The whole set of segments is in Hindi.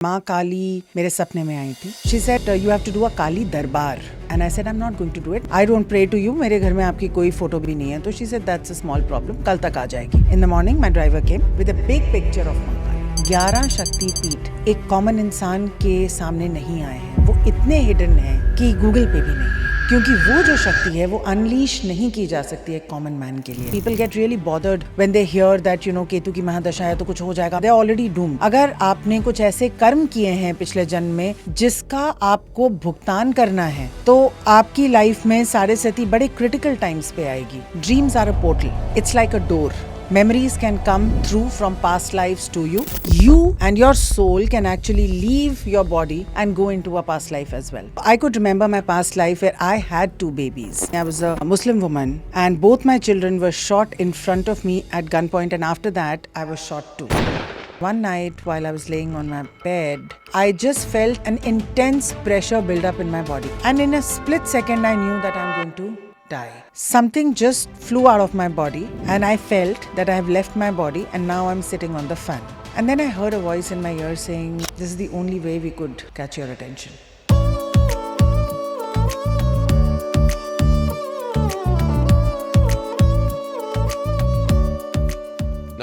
माँ काली मेरे सपने में आई थी. She said you have to do a काली दरबार. And I said I'm not going to do it. I don't pray to you. मेरे घर में आपकी कोई फोटो भी नहीं है. तो she said that's a small problem. कल तक आ जाएगी. In the morning my driver came with a big picture of माँ काली. 11 शक्तिपीठ एक कॉमन इंसान के सामने नहीं आए हैं. वो इतने हिडन हैं कि गूगल पे भी नहीं है. क्योंकि वो जो शक्ति है वो अनलीश नहीं की जा सकती एक कॉमन मैन के लिए. People get really bothered when they hear that Ketu की महादशा है तो कुछ हो जाएगा. They are already doomed. अगर आपने कुछ ऐसे कर्म किए हैं पिछले जन्म में जिसका आपको भुगतान करना है तो आपकी लाइफ में साढ़े सती बड़े क्रिटिकल टाइम्स पे आएगी. Dreams are a portal. It's like a door. Memories can come through from past lives to you. You and your soul can actually leave your body and go into a past life as well. I could remember my past life where I had 2 babies. I was a Muslim woman and both my children were shot in front of me at gunpoint, and after that I was shot too. One night while I was laying on my bed, I just felt an intense pressure build up in my body. And in a split second I knew that I'm going to die. Something just flew out of my body and I felt that I have left my body and now I'm sitting on the fan. And then I heard a voice in my ear saying, this is the only way we could catch your attention.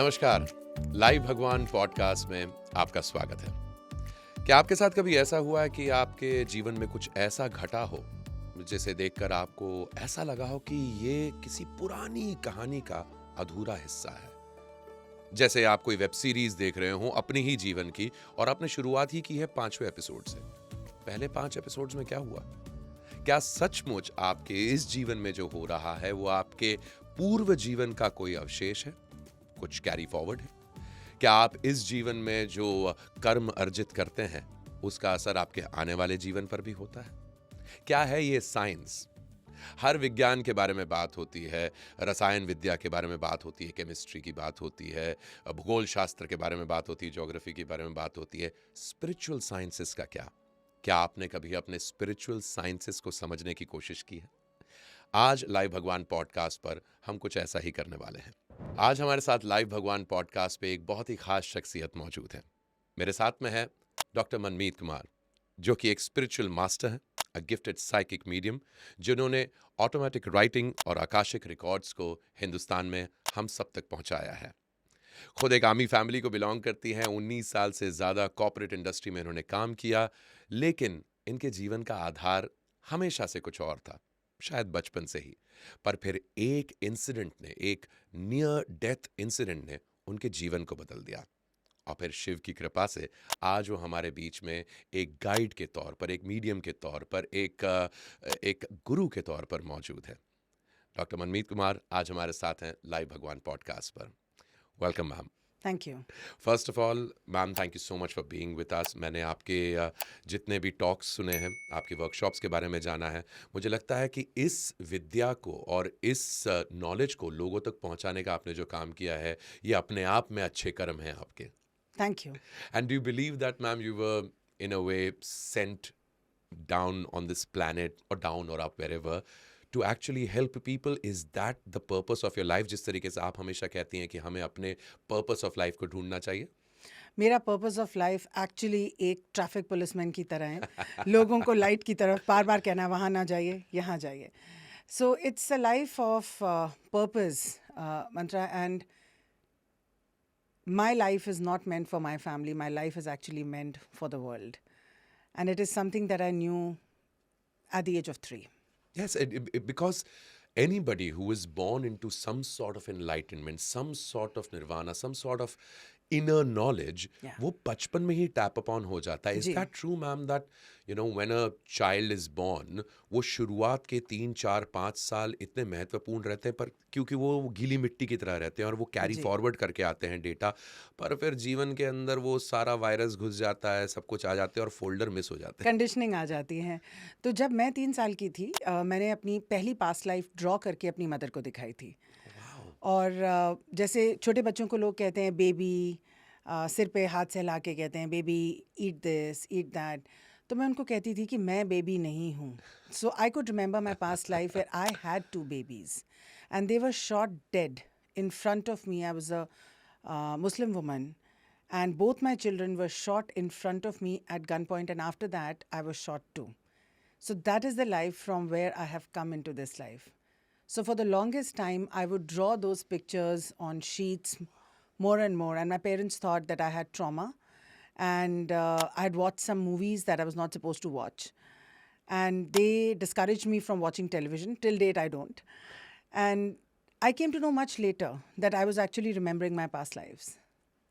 नमस्कार, लाइव भगवान पॉडकास्ट में आपका स्वागत है. क्या आपके साथ कभी ऐसा हुआ है कि आपके जीवन में कुछ ऐसा घटा हो जिसे देखकर आपको ऐसा लगा हो कि ये किसी पुरानी कहानी का अधूरा हिस्सा है? जैसे आप कोई वेब सीरीज देख रहे हो अपनी ही जीवन की और आपने शुरुआत ही की है 5वें एपिसोड से. पहले 5 एपिसोड्स में क्या हुआ? क्या सचमुच आपके इस जीवन में जो हो रहा है वो आपके पूर्व जीवन का कोई अवशेष है, कुछ कैरी फॉरवर्ड है? क्या आप इस जीवन में जो कर्म अर्जित करते हैं उसका असर आपके आने वाले जीवन पर भी होता है? क्या है ये साइंस? हर विज्ञान के बारे में बात होती है, रसायन विद्या के बारे में बात होती है, केमिस्ट्री की बात होती है, भूगोल शास्त्र के बारे में बात होती है, ज्योग्राफी के बारे में बात होती है. स्पिरिचुअल साइंसेस का क्या? क्या आपने कभी अपने स्पिरिचुअल साइंसेस को समझने की कोशिश की है? आज लाइव भगवान पॉडकास्ट पर हम कुछ ऐसा ही करने वाले हैं. आज हमारे साथ लाइव भगवान पॉडकास्ट पे एक बहुत ही खास शख्सियत मौजूद है. मेरे साथ में है डॉक्टर मनमीत कुमार, जो कि एक स्पिरिचुअल मास्टर है, अ गिफ्टेड साइकिक मीडियम, जिन्होंने ऑटोमेटिक राइटिंग और आकाशिक रिकॉर्ड्स को हिंदुस्तान में हम सब तक पहुंचाया है. खुद एक आर्मी फैमिली को बिलोंग करती हैं. 19 साल से ज़्यादा कॉर्पोरेट इंडस्ट्री में इन्होंने काम किया, लेकिन इनके जीवन का आधार हमेशा से कुछ और था, शायद बचपन से ही. पर फिर एक इंसिडेंट ने, एक नियर डेथ इंसिडेंट ने उनके जीवन को बदल दिया. और फिर शिव की कृपा से आज वो हमारे बीच में एक गाइड के तौर पर, एक मीडियम के तौर पर, एक गुरु के तौर पर मौजूद है. डॉक्टर मनमीत कुमार आज हमारे साथ हैं लाइव भगवान पॉडकास्ट पर. Welcome ma'am. Thank you. First of all ma'am, thank you so much for being with us. मैंने आपके जितने भी टॉक्स सुने हैं, आपके वर्कशॉप्स के बारे में जाना है. मुझे लगता है कि इस विद्या को और इस नॉलेज को लोगों तक पहुंचाने का आपने जो काम किया है, ये अपने आप में अच्छे कर्म हैं आपके. Thank you. And do you believe that, ma'am, you were in a way sent down on this planet or down or up wherever to actually help people? Is that the purpose of your life? जिस तरीके से आप हमेशा कहती हैं कि हमें अपने purpose of life को ढूंढना चाहिए. मेरा पर्पस ऑफ लाइफ एक्चुअली एक ट्रैफिक पुलिसमैन की तरह है. लोगों को लाइट की तरफ बार बार कहना वहाँ ना जाइए, यहाँ जाइए. So it's a life of purpose, Mantra. And my life is not meant for my family. My life is actually meant for the world. And it is something that I knew at the age of 3. Yes, because anybody who is born into some sort of enlightenment, some sort of nirvana, some sort of inner knowledge, वो बचपन में ही tap upon हो जाता है. Is that true, ma'am, that when a child is born, वो शुरुआत के 3, 4, 5 साल इतने महत्वपूर्ण रहते हैं, पर क्योंकि वो गीली मिट्टी की तरह रहते हैं और वो कैरी फॉरवर्ड करके आते हैं डेटा, पर फिर जीवन के अंदर वो सारा वायरस घुस जाता है, सब कुछ आ जाते हैं और फोल्डर मिस हो जाते हैं, कंडीशनिंग आ जाती है. तो जब मैं 3 साल की थी, मैंने अपनी पहली पास्ट लाइफ ड्रॉ करके अपनी मदर को दिखाई थी. और जैसे छोटे बच्चों को लोग कहते हैं बेबी, सिर पे हाथ सहला के कहते हैं baby eat this eat that, तो मैं उनको कहती थी कि मैं बेबी नहीं हूँ. So I could remember my past life where I had 2 babies and they were shot dead in front of me. I was a Muslim woman And both my children were shot in front of me at gunpoint, and after that, I was shot too. So that is the life from where I have come into this life. So for the longest time, I would draw those pictures on sheets more and more. And my parents thought that I had trauma. And I had watched some movies that I was not supposed to watch. And they discouraged me from watching television. Till date, I don't. And I came to know much later that I was actually remembering my past lives.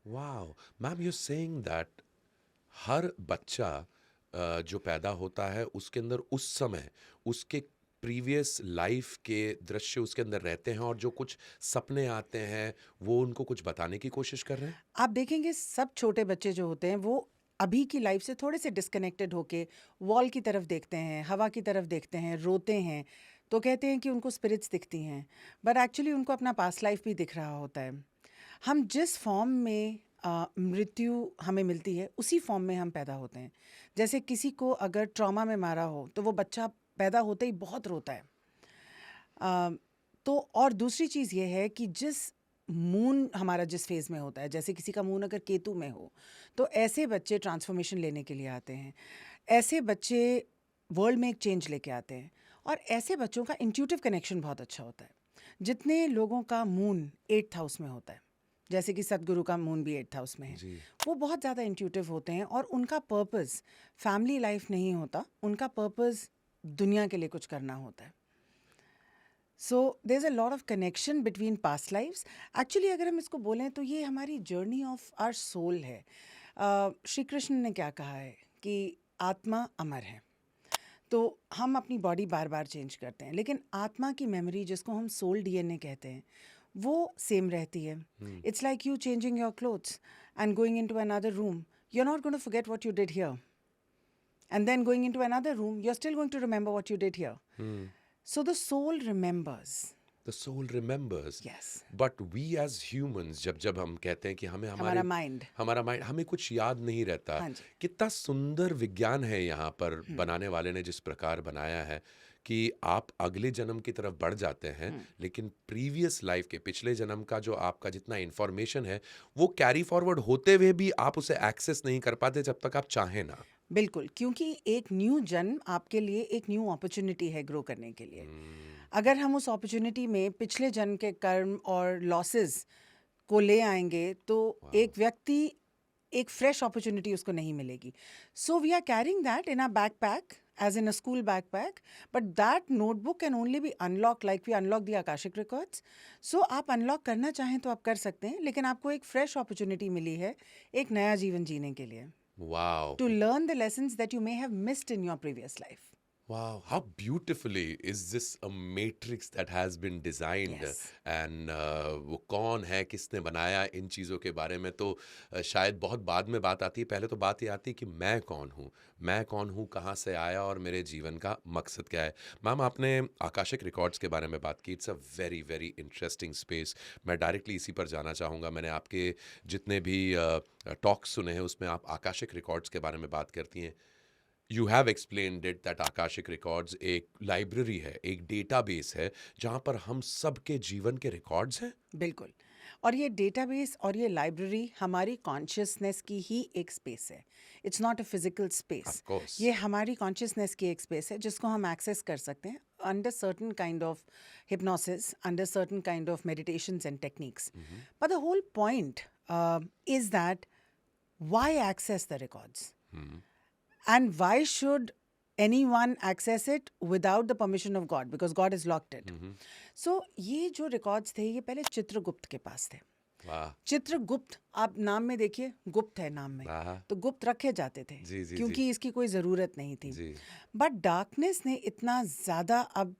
Wow ma'am you saying that हर बच्चा जो पैदा होता है उसके अंदर उस समय उसके प्रीवियस लाइफ के दृश्य उसके अंदर रहते हैं और जो कुछ सपने आते हैं वो उनको कुछ बताने की कोशिश कर रहे हैं. आप देखेंगे सब छोटे बच्चे जो होते हैं वो अभी की लाइफ से थोड़े से डिस्कनेक्टेड होके वॉल की तरफ देखते हैं, हवा की तरफ देखते हैं, रोते हैं, तो कहते हैं कि उनको स्पिरिट्स दिखती हैं, बट एक्चुअली उनको अपना पास्ट लाइफ भी दिख रहा होता है. हम जिस फॉर्म में मृत्यु हमें मिलती है उसी फॉर्म में हम पैदा होते हैं. जैसे किसी को अगर ट्रॉमा में मारा हो तो वो बच्चा पैदा होते ही बहुत रोता है. तो और दूसरी चीज़ ये है कि जिस मून हमारा जिस फेज़ में होता है, जैसे किसी का मून अगर केतु में हो तो ऐसे बच्चे ट्रांसफॉर्मेशन लेने के लिए आते हैं. ऐसे बच्चे वर्ल्ड में एक चेंज लेके आते हैं. और ऐसे बच्चों का इंट्यूटिव कनेक्शन बहुत अच्छा होता है. जितने लोगों का मून 8th हाउस में होता है, जैसे कि सदगुरु का मून भी 8th हाउस में है, वो बहुत ज़्यादा इंट्यूटिव होते हैं और उनका पर्पस फैमिली लाइफ नहीं होता, उनका पर्पस दुनिया के लिए कुछ करना होता है. So there is a lot of connection between past lifes. Actually अगर हम इसको बोलें तो ये हमारी जर्नी ऑफ आवर सोल है. श्री कृष्ण ने क्या कहा है कि आत्मा अमर है. तो हम अपनी बॉडी बार बार चेंज करते हैं, लेकिन आत्मा की मेमोरी जिसको हम सोल डीएनए कहते हैं वो सेम रहती है. It's like you changing your clothes and going into another room. You are not going to forget what you did here, and then going into another room, you're still going to remember what you did here. So the soul remembers. The soul remembers. Yes. But we as humans जब हम कहते हैं कि हमें हमारा mind. हमारा माइंड हमें कुछ याद नहीं रहता. हाँ जी. कितना सुंदर विज्ञान है यहाँ पर बनाने वाले ने जिस प्रकार बनाया है कि आप अगले जन्म की तरफ बढ़ जाते हैं, लेकिन प्रीवियस लाइफ के पिछले जन्म का जो आपका जितना इंफॉर्मेशन है वो कैरी फॉरवर्ड होते हुए भी आप उसे एक्सेस नहीं कर पाते जब तक आप चाहें ना. बिल्कुल, क्योंकि एक न्यू जन्म आपके लिए एक न्यू अपॉर्चुनिटी है ग्रो करने के लिए. अगर हम उस अपॉर्चुनिटी में पिछले जन्म के कर्म और लॉसेस को ले आएंगे तो एक व्यक्ति एक फ्रेश अपॉर्चुनिटी उसको नहीं मिलेगी. So we are carrying that in a backpack as in a school backpack, but that notebook can only be unlocked like we unlock the Akashic records. So आप unlock करना चाहें तो आप कर सकते हैं, लेकिन आपको एक fresh opportunity मिली है एक नया जीवन जीने के लिए. Wow. To learn the lessons that you may have missed in your previous life. Wow, how beautifully is this a matrix that has been designed. Yes. And वो कौन है, किसने बनाया, इन चीज़ों के बारे में तो शायद बहुत बाद में बात आती है. पहले तो बात ये आती है कि मैं कौन हूँ, कहाँ से आया और मेरे जीवन का मकसद क्या है. मैम आपने आकाशिक रिकॉर्ड्स के बारे में बात की. It's a very very interesting space. मैं डायरेक्टली इसी पर जाना चाहूँगा. मैंने आपके जितने भी टॉक्स सुने हैं उसमें आप आकाशिक रिकॉर्ड्स के बारे में बात करती हैं. You have explained it that Akashic records एक लाइब्रेरी है, एक डेटाबेस है जहाँ पर हम सब के जीवन के रिकॉर्ड्स हैं. बिल्कुल. और ये डेटाबेस और ये लाइब्रेरी हमारी कॉन्शियसनेस की ही एक स्पेस है. It's not a physical space. Of course. ये हमारी कॉन्शियसनेस की एक स्पेस है जिसको हम एक्सेस कर सकते हैं under certain kind of hypnosis, under certain kind of meditations and techniques. But the whole point is that why access the records? And why should anyone access it without the permission of God? Because God has locked it. So ये जो records थे ये पहले चित्रगुप्त के पास थे. वाह. चित्रगुप्त, आप नाम में देखिए गुप्त है नाम में, तो गुप्त रखे जाते थे क्योंकि इसकी कोई ज़रूरत नहीं थी. बट डार्कनेस ने इतना ज़्यादा अब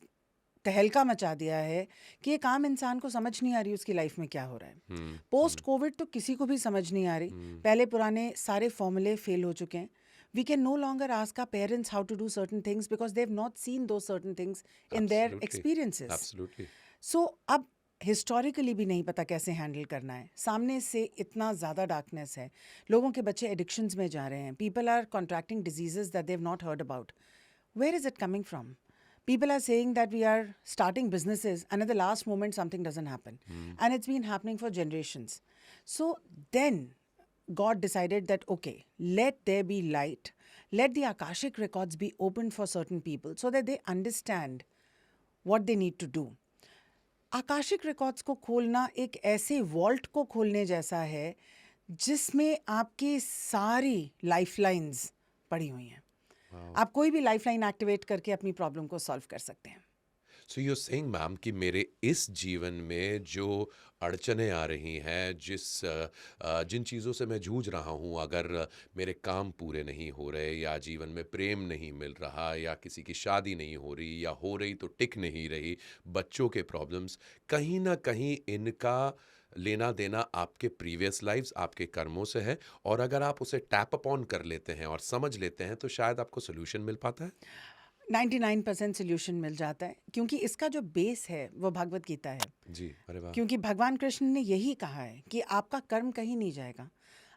तहलका मचा दिया है कि एक आम इंसान को समझ नहीं आ रही उसकी लाइफ में क्या हो रहा है. पोस्ट कोविड तो किसी को भी समझ नहीं आ रही. पहले पुराने सारे फॉर्मूले फेल हो चुके हैं. We can no longer ask our parents how to do certain things because they've not seen those certain things in their experiences. Absolutely. So अब हिस्टोरिकली भी नहीं पता कैसे हैंडल करना है. सामने से इतना ज़्यादा डार्कनेस है. लोगों के बच्चे एडिक्शंस में जा रहे हैं. People are contracting diseases that they've not heard about. Where is it coming from? People are saying that we are starting businesses and at the last moment something doesn't happen. And it's been happening for generations. So then God decided that, okay, let there be light. Let the Akashic records be opened for certain people so that they understand what they need to do. Akashic records को खोलना एक ऐसे वॉल्ट को खोलने जैसा है जिसमें आपकी सारी लाइफलाइंस पड़ी हुई हैं. आप कोई भी लाइफलाइन एक्टिवेट करके अपनी प्रॉब्लम को सॉल्व कर सकते हैं. सो यू सेइंग मैम कि मेरे इस जीवन में जो अड़चनें आ रही हैं, जिन चीज़ों से मैं जूझ रहा हूँ, अगर मेरे काम पूरे नहीं हो रहे, या जीवन में प्रेम नहीं मिल रहा, या किसी की शादी नहीं हो रही, या हो रही तो टिक नहीं रही, बच्चों के प्रॉब्लम्स, कहीं ना कहीं इनका लेना देना आपके प्रीवियस लाइफ्स, आपके कर्मों से है. और अगर आप उसे टैप अपॉन कर लेते हैं और समझ लेते हैं तो शायद आपको सोल्यूशन मिल पाता है. 99% सोल्यूशन मिल जाता है, क्योंकि इसका जो बेस है वो भगवत गीता है. जी, अरे वाह. क्योंकि भगवान कृष्ण ने यही कहा है कि आपका कर्म कहीं नहीं जाएगा,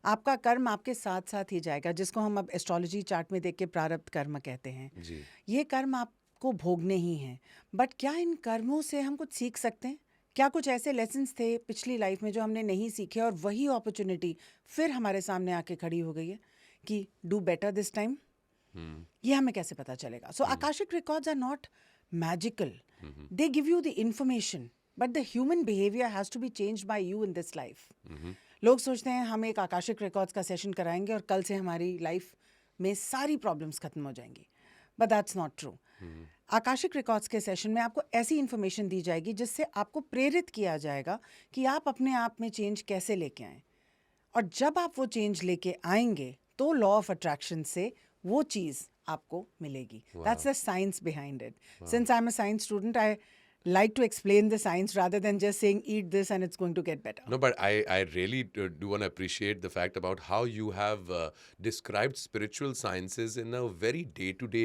आपका कर्म आपके साथ साथ ही जाएगा, जिसको हम अब एस्ट्रोलॉजी चार्ट में देख के प्रारब्ध कर्म कहते हैं. जी. ये कर्म आपको भोगने ही हैं. बट क्या इन कर्मों से हम कुछ सीख सकते हैं? क्या कुछ ऐसे लेसन्स थे पिछली लाइफ में जो हमने नहीं सीखे और वही अपॉर्चुनिटी फिर हमारे सामने आके खड़ी हो गई है कि डू बेटर दिस टाइम? ये हमें कैसे पता चलेगा? So Akashic records are not magical. They give you the information, but the human behaviour has to be changed by you in this life. लोग सोचते हैं हम एक आकाशिक रिकॉर्ड्स का सेशन कराएंगे और कल से हमारी लाइफ में सारी प्रॉब्लम्स खत्म हो जाएंगी. But that's not true. Akashic records के सेशन में आपको ऐसी इन्फॉर्मेशन दी जाएगी जिससे आपको प्रेरित किया जाएगा कि आप अपने आप में चेंज कैसे लेके आएं. और जब आप वो चेंज लेके आएंगे तो लॉ ऑफ अट्रैक्शन से वो चीज़ आपको मिलेगी. That's the science behind it. Since I am a science student, I like to explain the science rather than just saying eat this and it's going to get better. No, but I really do want to appreciate the fact about how you have described spiritual sciences in a very day-to-day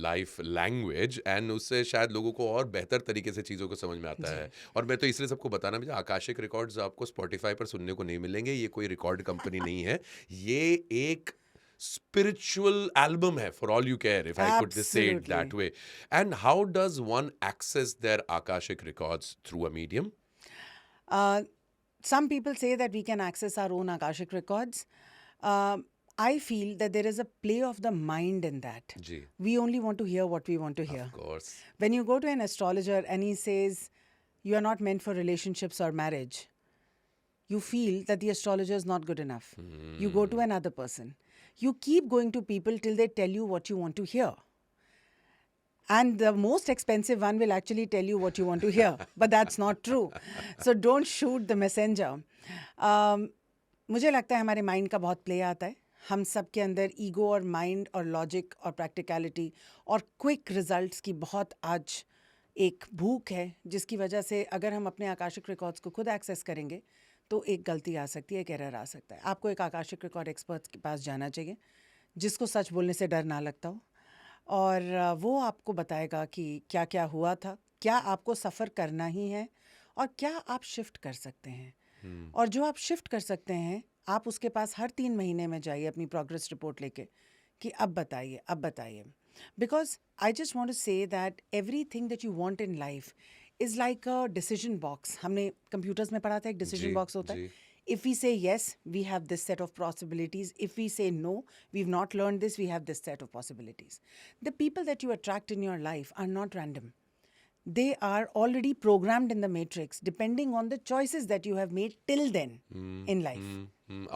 life language, and उससे शायद लोगों को और बेहतर तरीके से चीज़ों को समझ में आता है. और मैं तो इसलिए सबको बताना भी, आकाशिक रिकॉर्ड्स आपको स्पॉटिफाई पर सुनने को नहीं मिलेंगे. ये कोई रिकॉर्ड कंपनी नहीं है. ये एक spiritual album hai, for all you care, if I could just say it that way. And how does one access their Akashic records through a medium? Some people say that we can access our own Akashic records. I feel that there is a play of the mind in that. Ji. We only want to hear what we want to hear. Of course. When you go to an astrologer and he says you are not meant for relationships or marriage, you feel that the astrologer is not good enough. You go to another person. You keep going to people till they tell you what you want to hear. And the most expensive one will actually tell you what you want to hear. But that's not true. So don't shoot the messenger. मुझे लगता है हमारे माइंड का बहुत प्ले आता है. हम सब के अंदर ईगो और माइंड और लॉजिक और प्रैक्टिकलिटी और क्विक रिजल्ट्स की बहुत आज एक भूख है, जिसकी वजह से अगर हम अपने आकाशिक रिकॉर्ड्स को खुद एक्सेस करेंगे तो एक गलती आ सकती है, एक एरर आ सकता है. आपको एक आकाशिक रिकॉर्ड एक्सपर्ट के पास जाना चाहिए जिसको सच बोलने से डर ना लगता हो, और वो आपको बताएगा कि क्या क्या हुआ था, क्या आपको सफ़र करना ही है, और क्या आप शिफ्ट कर सकते हैं. और जो आप शिफ्ट कर सकते हैं, आप उसके पास हर 3 महीने में जाइए अपनी प्रोग्रेस रिपोर्ट लेके कि अब बताइए, अब बताइए. Because I just want to say that everything that you want in life is like a decision box. हमने computers में पढ़ा था, एक decision box होता है. If we say yes, we have this set of possibilities. If we say no, we've not learned this, we have this set of possibilities. The people that you attract in your life are not random. They are already programmed in the matrix, depending on the choices that you have made till then in life.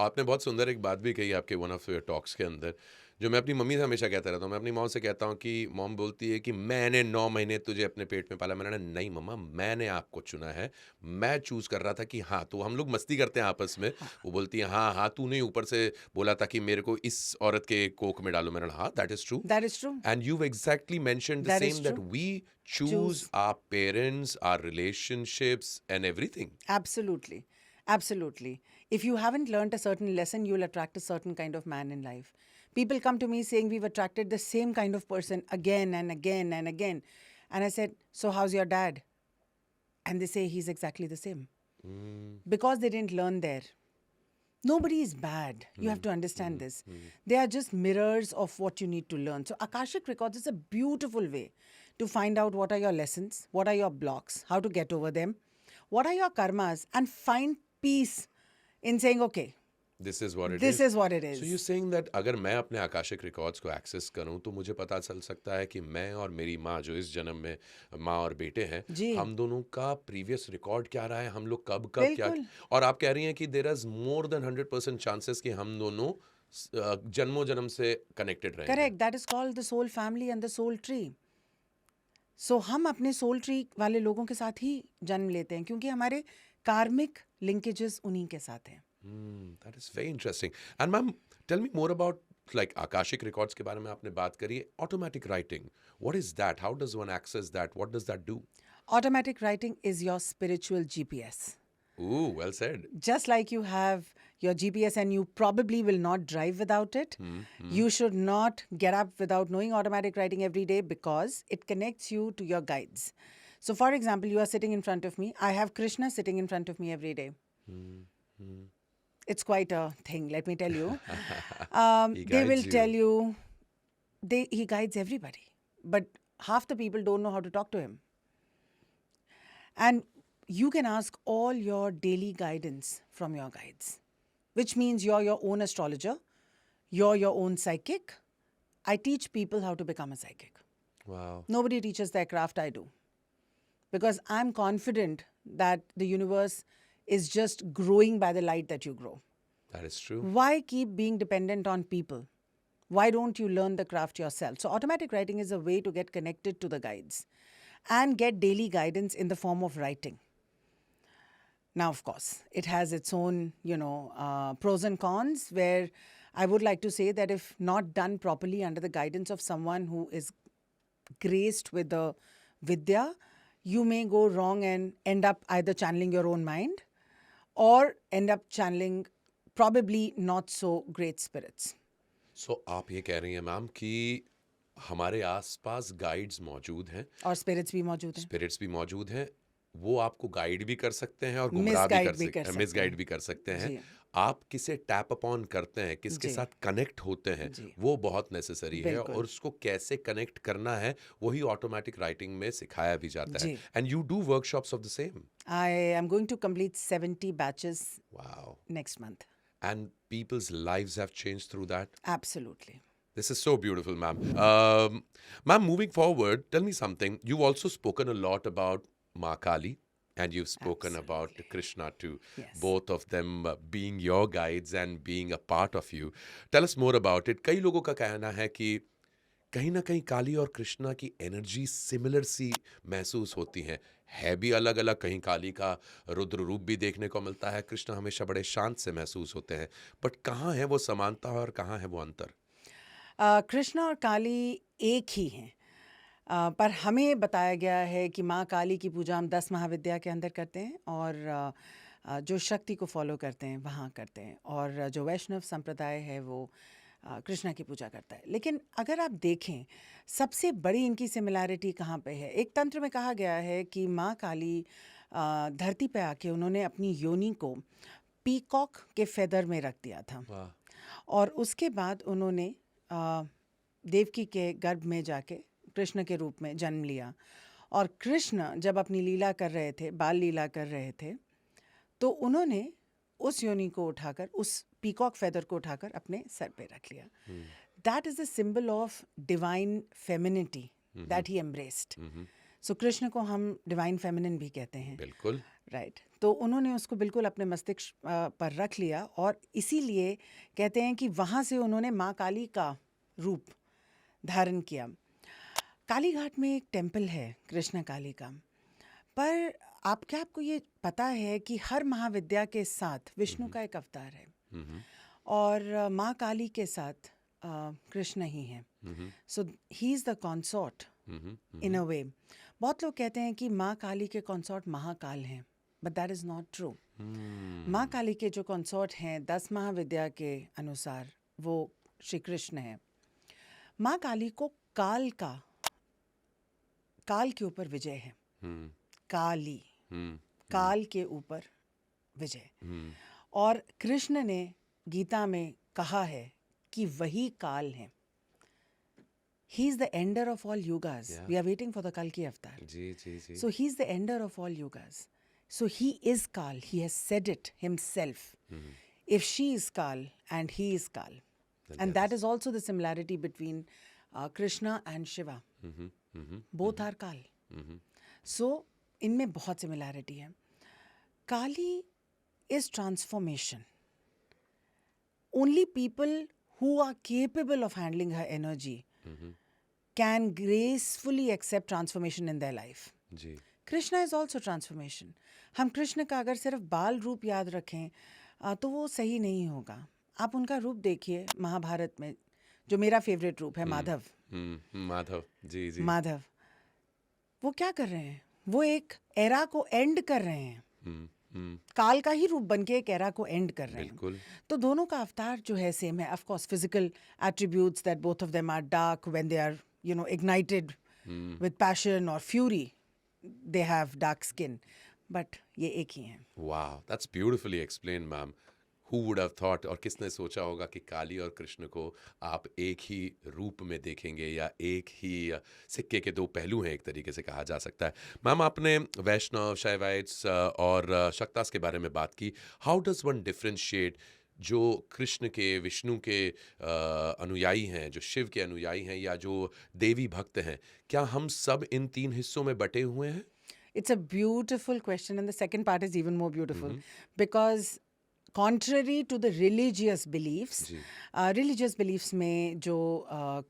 आपने बहुत सुंदर एक बात भी कही आपके वन ऑफ टॉक्स के अंदर, जो मैं अपनी मम्मी से हमेशा कहता रहता हूँ. मैं अपनी मॉम से कहता हूँ कि मॉम बोलती है कि मैंने 9 महीने तुझे अपने पेट में पाला. मैंने नहीं मम्मा, मैंने आपको चुना है. मैं चूज़ कर रहा था कि हाँ. तो हम लोग मस्ती करते हैं आपस में. वो बोलती है हाँ हाँ, तूने ऊपर से बोला था कि मेरे को इस औरत के कोख में डालो. मैंने हाँ, that is true. That is true. And you've exactly mentioned the That is same, that true. we choose our parents, our relationships and everything. Absolutely. Absolutely. If you haven't learned a certain lesson, you'll attract a certain kind of man in life. People come to me saying we've attracted the same kind of person again and again and again. And I said, so how's your dad? And they say he's exactly the same. Because they didn't learn there. Nobody is bad. You have to understand this. They are just mirrors of what you need to learn. So Akashic Records is a beautiful way to find out what are your lessons, what are your blocks, how to get over them, what are your karmas, and find peace in saying, okay, this is what it This is what it so you is. Saying that अगर मैं अपने आकाशिक रिकॉर्ड्स को एक्सेस करूं तो मुझे पता चल सकता है कि मैं और मेरी माँ जो इस जन्म में माँ और बेटे हैं, जी। हम दोनों का प्रीवियस रिकॉर्ड क्या रहा है, हम लोग कब कब क्या, बिल्कुल। और आप कह रही हैं कि there is more than 100% chances कि हम दोनों जन्मों जन्म से कनेक्टेड रहेंगे. Correct. That is called the soul family and the soul tree. So हम अपने soul tree वाले लोगों के साथ ही जन्म लेते हैं क्योंकि हमारे कार्मिक linkages उन्हीं के साथ हैं. That is very interesting. And ma'am, tell me more about like Akashic records के बारे में आपने बात करी है. Automatic writing, what is that? How does one access that? What does that do? Automatic writing is your spiritual GPS. Ooh, well said. Just like you have your GPS and you probably will not drive without it, you should not get up without knowing automatic writing every day because it connects you to your guides. So, for example, you are sitting in front of me. I have Krishna sitting in front of me every day. It's quite a thing, let me tell you. He They will guides tell you. you, he guides everybody. But half the people don't know how to talk to him. And you can ask all your daily guidance from your guides, which means you're your own astrologer, you're your own psychic. I teach people how to become a psychic. Wow. Nobody teaches their craft, I do. Because I'm confident that the universe is just growing by the light that you grow. That is true. Why keep being dependent on people? Why don't you learn the craft yourself? So, automatic writing is a way to get connected to the guides and get daily guidance in the form of writing. Now, of course, it has its own, pros and cons, where I would like to say that if not done properly under the guidance of someone who is graced with the Vidya, you may go wrong and end up either channeling your own mind or end up channeling probably not so great spirits. So आप ये कह रही हैं मैम कि हमारे आसपास गाइड्स मौजूद हैं, और स्पिरिट्स भी मौजूद हैं. स्पिरिट्स भी मौजूद हैं, वो आपको गाइड भी कर सकते हैं और गुमराह भी कर सकते हैं, मिसगाइड भी कर सकते हैं. जी. आप किसे टैप अपॉन करते हैं, किसके जी. साथ कनेक्ट होते हैं, जी. वो बहुत नेसेसरी है, बिल्कुल. और उसको कैसे कनेक्ट करना है वही ऑटोमेटिक राइटिंग में सिखाया भी जाता है. जी. And you do workshops of the same. I am going to complete 70 batches wow. next month. And people's lives have changed through that. Absolutely. This is so beautiful, ma'am. Ma'am, moving forward, tell me something. You've also spoken a lot about Ma Kali, and you've spoken about Krishna too. Yes. Both of them being your guides and being a part of you. Tell us more about it. कई लोगों का कहना है कि कहीं ना कहीं काली और कृष्णा की एनर्जी सिमिलर सी महसूस होती है भी अलग अलग. कहीं काली का रुद्र रूप भी देखने को मिलता है, कृष्णा हमेशा बड़े शांत से महसूस होते हैं, बट कहाँ है वो समानता और कहाँ है वो अंतर? कृष्णा और काली एक ही हैं, पर हमें बताया गया है कि माँ काली की पूजा हम 10 महाविद्या के अंदर करते हैं और जो शक्ति को फॉलो करते हैं वहाँ करते हैं, और जो वैष्णव संप्रदाय है वो कृष्णा की पूजा करता है. लेकिन अगर आप देखें सबसे बड़ी इनकी सिमिलैरिटी कहाँ पे है. एक तंत्र में कहा गया है कि माँ काली धरती पे आके उन्होंने अपनी योनि को पीकॉक के फेदर में रख दिया था. वाह. और उसके बाद उन्होंने देवकी के गर्भ में जाके कृष्ण के रूप में जन्म लिया, और कृष्ण जब अपनी लीला कर रहे थे, बाल लीला कर रहे थे, तो उन्होंने उस योनि को उठाकर, उस पीकॉक फेदर को उठाकर अपने सर पे रख लिया. That is the symbol of divine femininity that he embraced. So Krishna को हम डिवाइन फेमिनिन भी कहते हैं. बिल्कुल. राइट. तो उन्होंने उसको बिल्कुल अपने मस्तिष्क पर रख लिया, और इसीलिए कहते हैं कि वहाँ से उन्होंने माँ काली का रूप धारण किया. काली घाट में एक टेम्पल है कृष्ण काली का, पर आपको ये पता है कि हर महाविद्या के साथ विष्णु का एक अवतार है, और माँ काली के साथ कृष्ण ही है. सो ही इज़ द कॉन्सॉर्ट इन अ वे. बहुत लोग कहते हैं कि माँ काली के कॉन्सॉर्ट महाकाल हैं, but that is not true. माँ काली के जो कॉन्सॉर्ट हैं 10 महाविद्या के अनुसार वो श्री कृष्ण है. माँ काली को काल के ऊपर विजय है. काली, काल के ऊपर विजय. और कृष्ण ने गीता में कहा है कि वही काल है. He is the ender of all yugas. Yeah. We are waiting for the Kalki avatar. Ji ji ji. So he is the ender of all yugas. So he is Kal. He has said it himself. if she is Kal and he is Kal. And that is also the similarity between Krishna and Shiva. Both are Kal. So इनमें बहुत सिमिलैरिटी है. Kali is transformation. Only people who are capable of handling her energy can gracefully accept transformation in their life. जी. Krishna is also transformation. हम कृष्ण का अगर सिर्फ बाल रूप याद रखें तो वो सही नहीं होगा. आप उनका रूप देखिए महाभारत में, जो मेरा फेवरेट रूप है, माधव. माधव. जी जी. माधव वो क्या कर रहे हैं? वो एक एरा को एंड कर रहे हैं. काल का ही रूप बन के एक एरा को एंड कर रहे हैं. बिल्कुल. तो दोनों का अवतार जो है सेम है. Of course physical attributes that both of them are dark when they are ignited with passion और fury, they have dark skin, but ये एक ही हैं. Wow, that's beautifully explained, ma'am. Who would have thought, और किसने सोचा होगा कि काली और कृष्ण को आप एक ही रूप में देखेंगे, या एक ही सिक्के के दो पहलू हैं, एक तरीके से कहा जा सकता है. मैम, आपने वैष्णव, शैवाइट्स और शक्तास के बारे में बात की. हाउ डज वन डिफरेंशिएट जो कृष्ण के, विष्णु के अनुयायी हैं, जो शिव के अनुयायी हैं, या जो देवी भक्त हैं, क्या हम सब इन तीन हिस्सों में बटे हुए हैं? It's a beautiful question, and the second part is even more beautiful because contrary to the religious beliefs में जो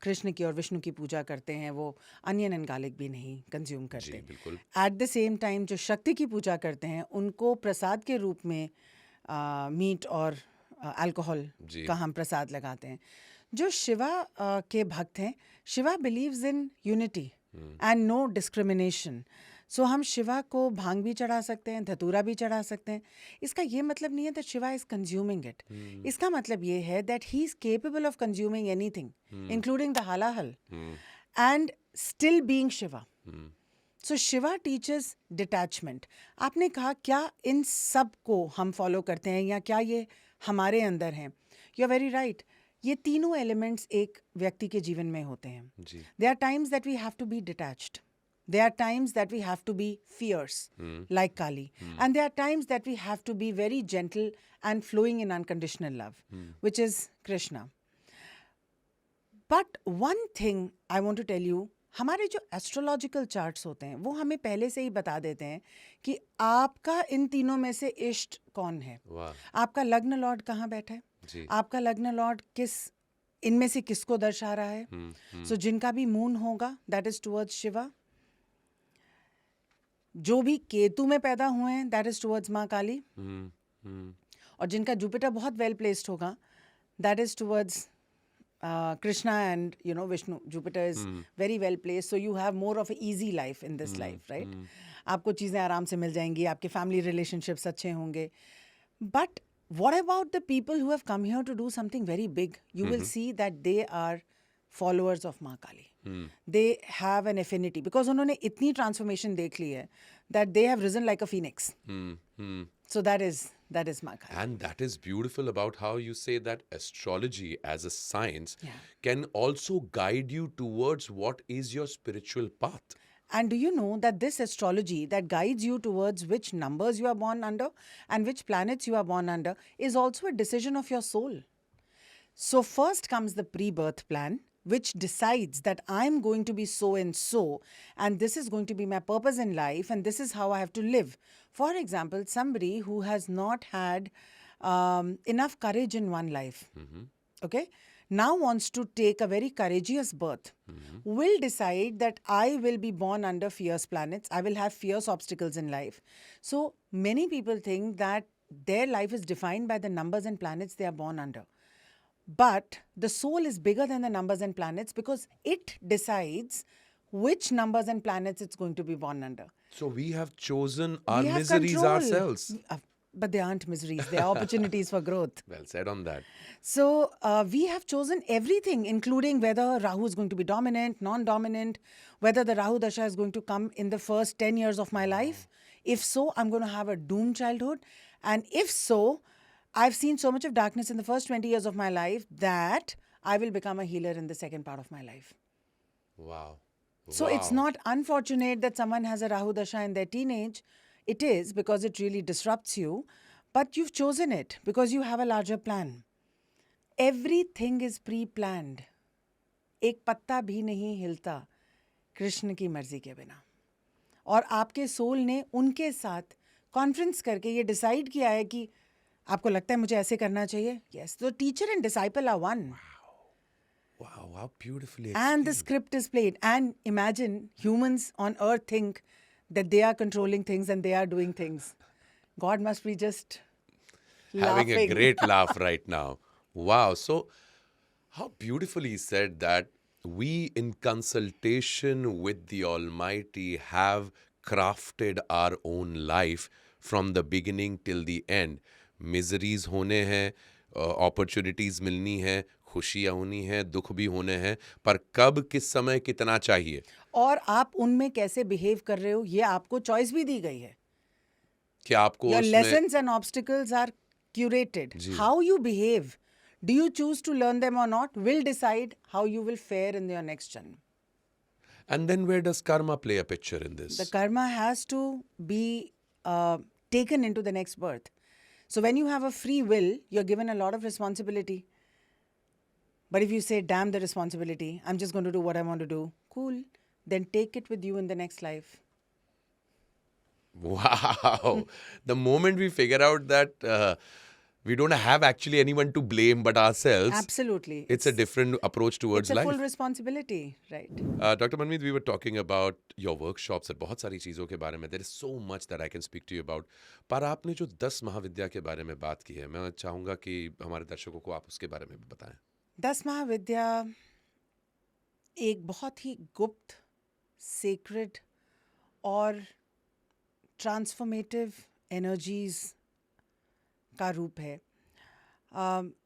कृष्ण की और विष्णु की पूजा करते हैं वो अनियन एंड गार्लिक भी नहीं कंज्यूम करते. जी, बिल्कुल. एट द सेम टाइम जो शक्ति की पूजा करते हैं उनको प्रसाद के रूप में मीट और अल्कोहल का हम प्रसाद लगाते हैं. जो शिवा के भक्त हैं, Shiva believes in unity and no discrimination. So हम शिवा को भांग भी चढ़ा सकते हैं, धतूरा भी चढ़ा सकते हैं. इसका ये मतलब नहीं है that Shiva is consuming it. इसका मतलब ये है that he is capable of consuming anything including the halahala and still being Shiva. So Shiva teaches detachment. आपने कहा क्या इन सब को हम फॉलो करते हैं या क्या ये हमारे अंदर हैं? You are very right. ये तीनों एलिमेंट्स एक व्यक्ति के जीवन में होते हैं. There are times that we have to be detached. There are times that we have to be fierce, like Kali. And there are times that we have to be very gentle and flowing in unconditional love, which is Krishna. But one thing I want to tell you, हमारे जो एस्ट्रोलॉजिकल चार्ट्स होते हैं वो हमें पहले से ही बता देते हैं कि आपका इन तीनों में से इष्ट कौन है. आपका लग्न लॉर्ड कहाँ बैठा है, आपका लग्न लॉर्ड किस इनमें से किसको दर्शा रहा है. सो जिनका भी मून होगा दैट इज टुवर्ड्स शिवा. जो भी केतु में पैदा हुए हैं दैट इज टुवर्ड्स माँ काली. और जिनका जुपिटर बहुत वेल प्लेस्ड होगा that is towards Krishna and Vishnu. Jupiter is very well placed, so you have more of an easy life in this life, right? आपको चीज़ें आराम से मिल जाएंगी, आपके family relationships अच्छे होंगे. But what about the people who have come here to do something very big? You will see that they are followers of माँ काली. They have an affinity because उन्होंने इतनी transformation देख ली है that they have risen like a phoenix. So that is माँ काली. And that is beautiful about how you say that astrology as a science can also guide you towards what is your spiritual path. And do you know that this astrology that guides you towards which numbers you are born under and which planets you are born under is also a decision of your soul. So first comes the pre-birth plan, which decides that I'm going to be so and so, and this is going to be my purpose in life, and this is how I have to live. For example, somebody who has not had enough courage in one life, okay, now wants to take a very courageous birth, will decide that I will be born under fierce planets, I will have fierce obstacles in life. So many people think that their life is defined by the numbers and planets they are born under. But the soul is bigger than the numbers and planets because it decides which numbers and planets it's going to be born under. So we have chosen our We have miseries control. ourselves. But they aren't miseries. They are opportunities for growth. Well said on that. So we have chosen everything, including whether Rahu is going to be dominant, non-dominant, whether the Rahu Dasha is going to come in the first 10 years of my life. If so, I'm going to have a doomed childhood. And if so, I've seen so much of darkness in the first 20 years of my life that I will become a healer in the second part of my life. Wow. So it's not unfortunate that someone has a Rahu Dasha in their teenage. It is because it really disrupts you. But you've chosen it because you have a larger plan. Everything is pre-planned. एक पत्ता भी नहीं हिलता कृष्ण की मर्जी के बिना. और आपके सोल ने उनके साथ कॉन्फ्रेंस करके ये डिसाइड किया है कि आपको लगता है मुझे ऐसे करना चाहिए. Yes, so teacher and disciple are one. Wow, how beautifully And the explained. script is played. And imagine humans on earth think that they are controlling things and they are doing things. God must be just Having a laughing. great laugh right now. Wow. So, how beautifully he said that we, in consultation with the Almighty, have crafted our own life from the beginning till the end. Miseries होने हैं, opportunities मिलनी है, खुशियाँ होनी है, दुख भी होने हैं, पर कब किस समय कितना चाहिए. और आप उनमें कैसे बिहेव कर रहे हो ये आपको चॉइस भी दी गई है. कि आपको Your उसमें lessons and obstacles are curated. Ji. How you behave, do you choose to learn them or not, will decide how you will fare in your next jannah. And then where does karma play a picture in this? The karma has to be taken into the next birth. So when you have a free will, you're given a lot of responsibility. But if you say, damn the responsibility, I'm just going to do what I want to do, cool, then take it with you in the next life. Wow. The moment we figure out that we don't have actually anyone to blame but ourselves, Absolutely. it's a different approach towards It's a life. full responsibility, right? Dr. Manmeet, we were talking about your workshops और बहुत सारी चीज़ों के बारे में. There is so much that I can speak to you about. पर आपने जो 10 महाविद्या के बारे में बात की है, मैं चाहूँगा कि हमारे दर्शकों को आप उसके बारे में भी बताएं. 10 महाविद्या एक बहुत ही गुप्त, सेक्रेड और ट्रांसफॉर्मेटिव एनर्जीज का रूप है.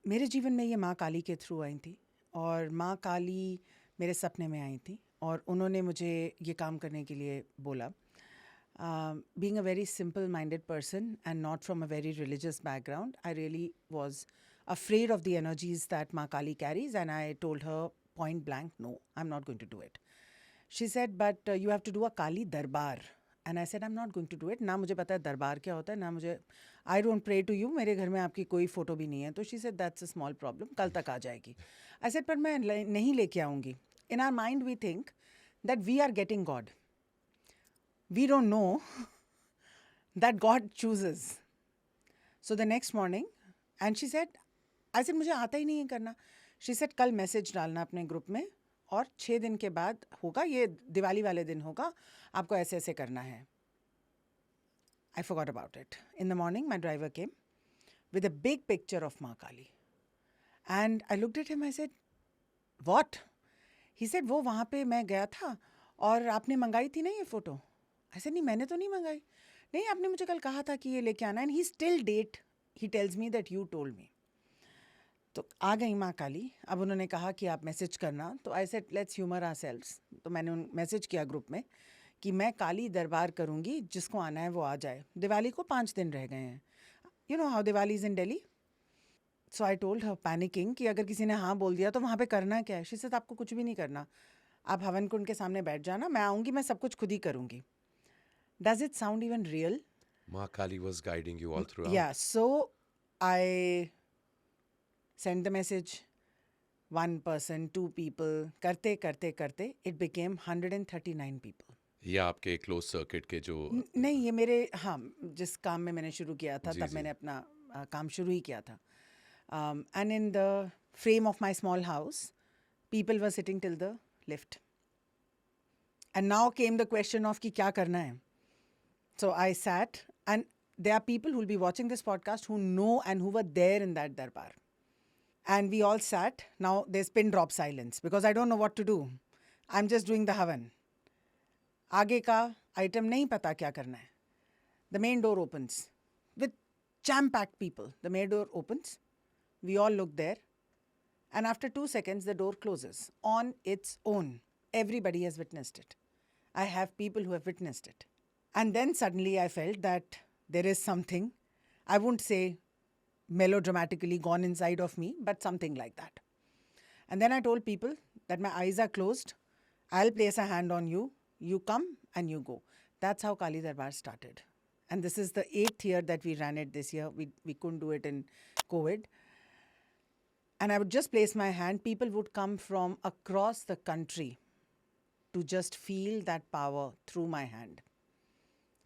मेरे जीवन में ये माँ काली के थ्रू आई थी और माँ काली मेरे सपने में आई थी और उन्होंने मुझे ये काम करने के लिए बोला. Being a very simple-minded person and not from a very religious background, I really was afraid of the energies that Ma Kali carries, and I told her point blank, no, I'm not going to do it. She said, but you have to do a Kali Darbar. And I said, I'm not going to do it. ना मुझे पता है दरबार क्या होता है, ना मुझे, I don't pray to you, मेरे घर में आपकी कोई फ़ोटो भी नहीं है. तो she said, that's a small problem, कल तक आ जाएगी. I said, पर मैं नहीं लेके आऊँगी. In our mind we think that we are getting God. We don't know that God chooses. So the next morning, and she said, I said, मुझे आता ही नहीं है करना. She said, कल मैसेज डालना अपने ग्रुप में और 6 दिन के बाद होगा, ये दिवाली वाले दिन होगा, आपको ऐसे ऐसे करना है. I forgot about it. In the morning, my driver came with a big picture of Ma Kali. And I looked at him, I said, what? He said, वो वहाँ पे मैं गया था और आपने मंगाई थी ना ये फ़ोटो. I said, नहीं, मैंने तो नहीं मंगाई. नहीं, आपने मुझे कल कहा था कि ये लेके आना. And he still date, he tells me that you told me. तो आ गई माँ काली. अब उन्होंने कहा कि आप मैसेज करना. तो I said let's humour ourselves. तो मैंने मैसेज किया ग्रुप में कि मैं काली दरबार करूँगी, जिसको आना है वो आ जाए. दिवाली को 5 दिन रह गए हैं. You know how Diwali is in Delhi. So I told her panicking कि अगर किसी ने हाँ बोल दिया तो वहाँ पे करना क्या है. शी सेड आपको कुछ भी नहीं करना, आप हवन कुंड के सामने बैठ जाना, मैं आऊँगी, मैं सब कुछ खुद ही करूँगी. Does it sound even real? Ma Kali was guiding you all throughout. Yeah, so I sent the message. One person, 2 people, करते करते करते it became 139 people. ये आपके क्लोज सर्किट के जो नहीं, ये मेरे, हाँ, जिस काम में मैंने शुरू किया था जी, तब जी. मैंने अपना काम शुरू ही किया था. And in the frame of my small house, people were sitting till the lift. And now came the question of कि क्या करना है. So I sat, and there are people who will be watching this podcast who know and who were there in that darbar. And we all sat. Now there's pin drop silence because I don't know what to do. I'm just doing the havan. आगे का item नहीं पता क्या करना है. The main door opens with jam-packed people. The main door opens. We all look there. And after 2 seconds, the door closes on its own. Everybody has witnessed it. I have people who have witnessed it. And then suddenly I felt that there is something, I wouldn't say melodramatically gone inside of me, but something like that. And then I told people that my eyes are closed. I'll place a hand on you. You come and you go. That's how Kali Darbar started. and this is the 8th year that we ran it this year. We couldn't do it in COVID. And I would just place my hand. People would come from across the country to just feel that power through my hand.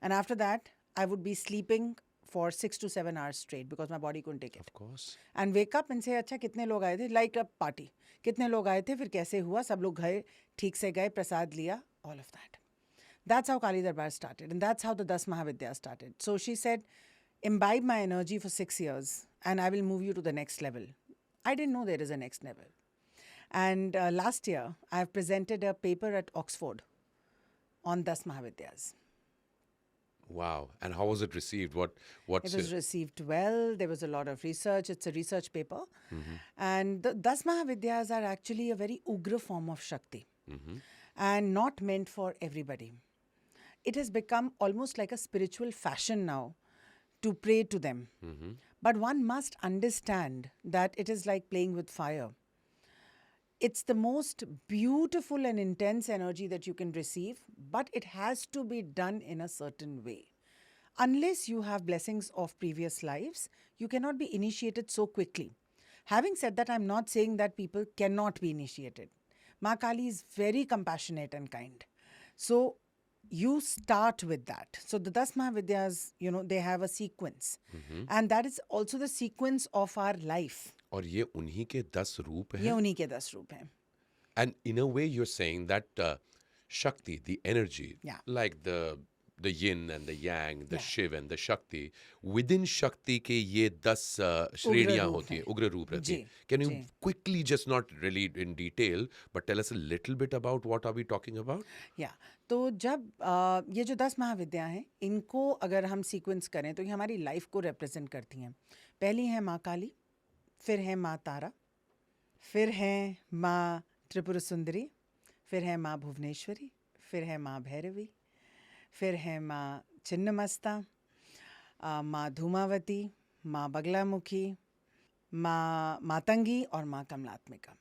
And after that, I would be sleeping for 6 to 7 hours straight because my body couldn't take it. Of course. And wake up and say, अच्छा कितने लोग आए थे? Like a party. कितने लोग आए थे? फिर कैसे हुआ? सब लोग गए, ठीक से गए, प्रसाद लिया, all of that. That's how Kali Darbar started, and that's how the 10 Mahavidya started. So she said, imbibe my energy for 6 years, and I will move you to the next level. I didn't know there is a next level. And last year, I have presented a paper at Oxford on 10 Mahavidyas. Wow. And how was it received? It was received well. There was a lot of research. It's a research paper. And the 10 Mahavidyas are actually a very Ugra form of Shakti and not meant for everybody. It has become almost like a spiritual fashion now to pray to them. But one must understand that it is like playing with fire. It's the most beautiful and intense energy that you can receive, but it has to be done in a certain way. Unless you have blessings of previous lives, you cannot be initiated so quickly. Having said that, I'm not saying that people cannot be initiated. Ma Kali is very compassionate and kind. So you start with that. So the 10 Mahavidyas, they have a sequence. And that is also the sequence of our life. और ये उन्हीं के 10 रूप हैं. ये उन्हीं के 10 रूप हैं. And in a way, you're saying that Shakti, the energy, like the yin and the yang, the Shiv and the Shakti, within Shakti के ये 10 श्रेणियां होती हैं, उग्र रूप रहती हैं. Can you quickly, just not really in detail, but tell us a little bit about what are we talking about? Yeah. तो जब ये जो 10 महाविद्या हैं, इनको अगर हम सीक्वेंस करें तो ये हमारी लाइफ को रिप्रेजेंट करती हैं. पहली है माँ काली, फिर है माँ तारा, फिर है माँ त्रिपुर सुंदरी, फिर है माँ भुवनेश्वरी, फिर है माँ भैरवी, फिर है माँ छिन्नमस्ता, माँ धूमावती, माँ बगलामुखी, माँ मातंगी और माँ कमलात्मिका.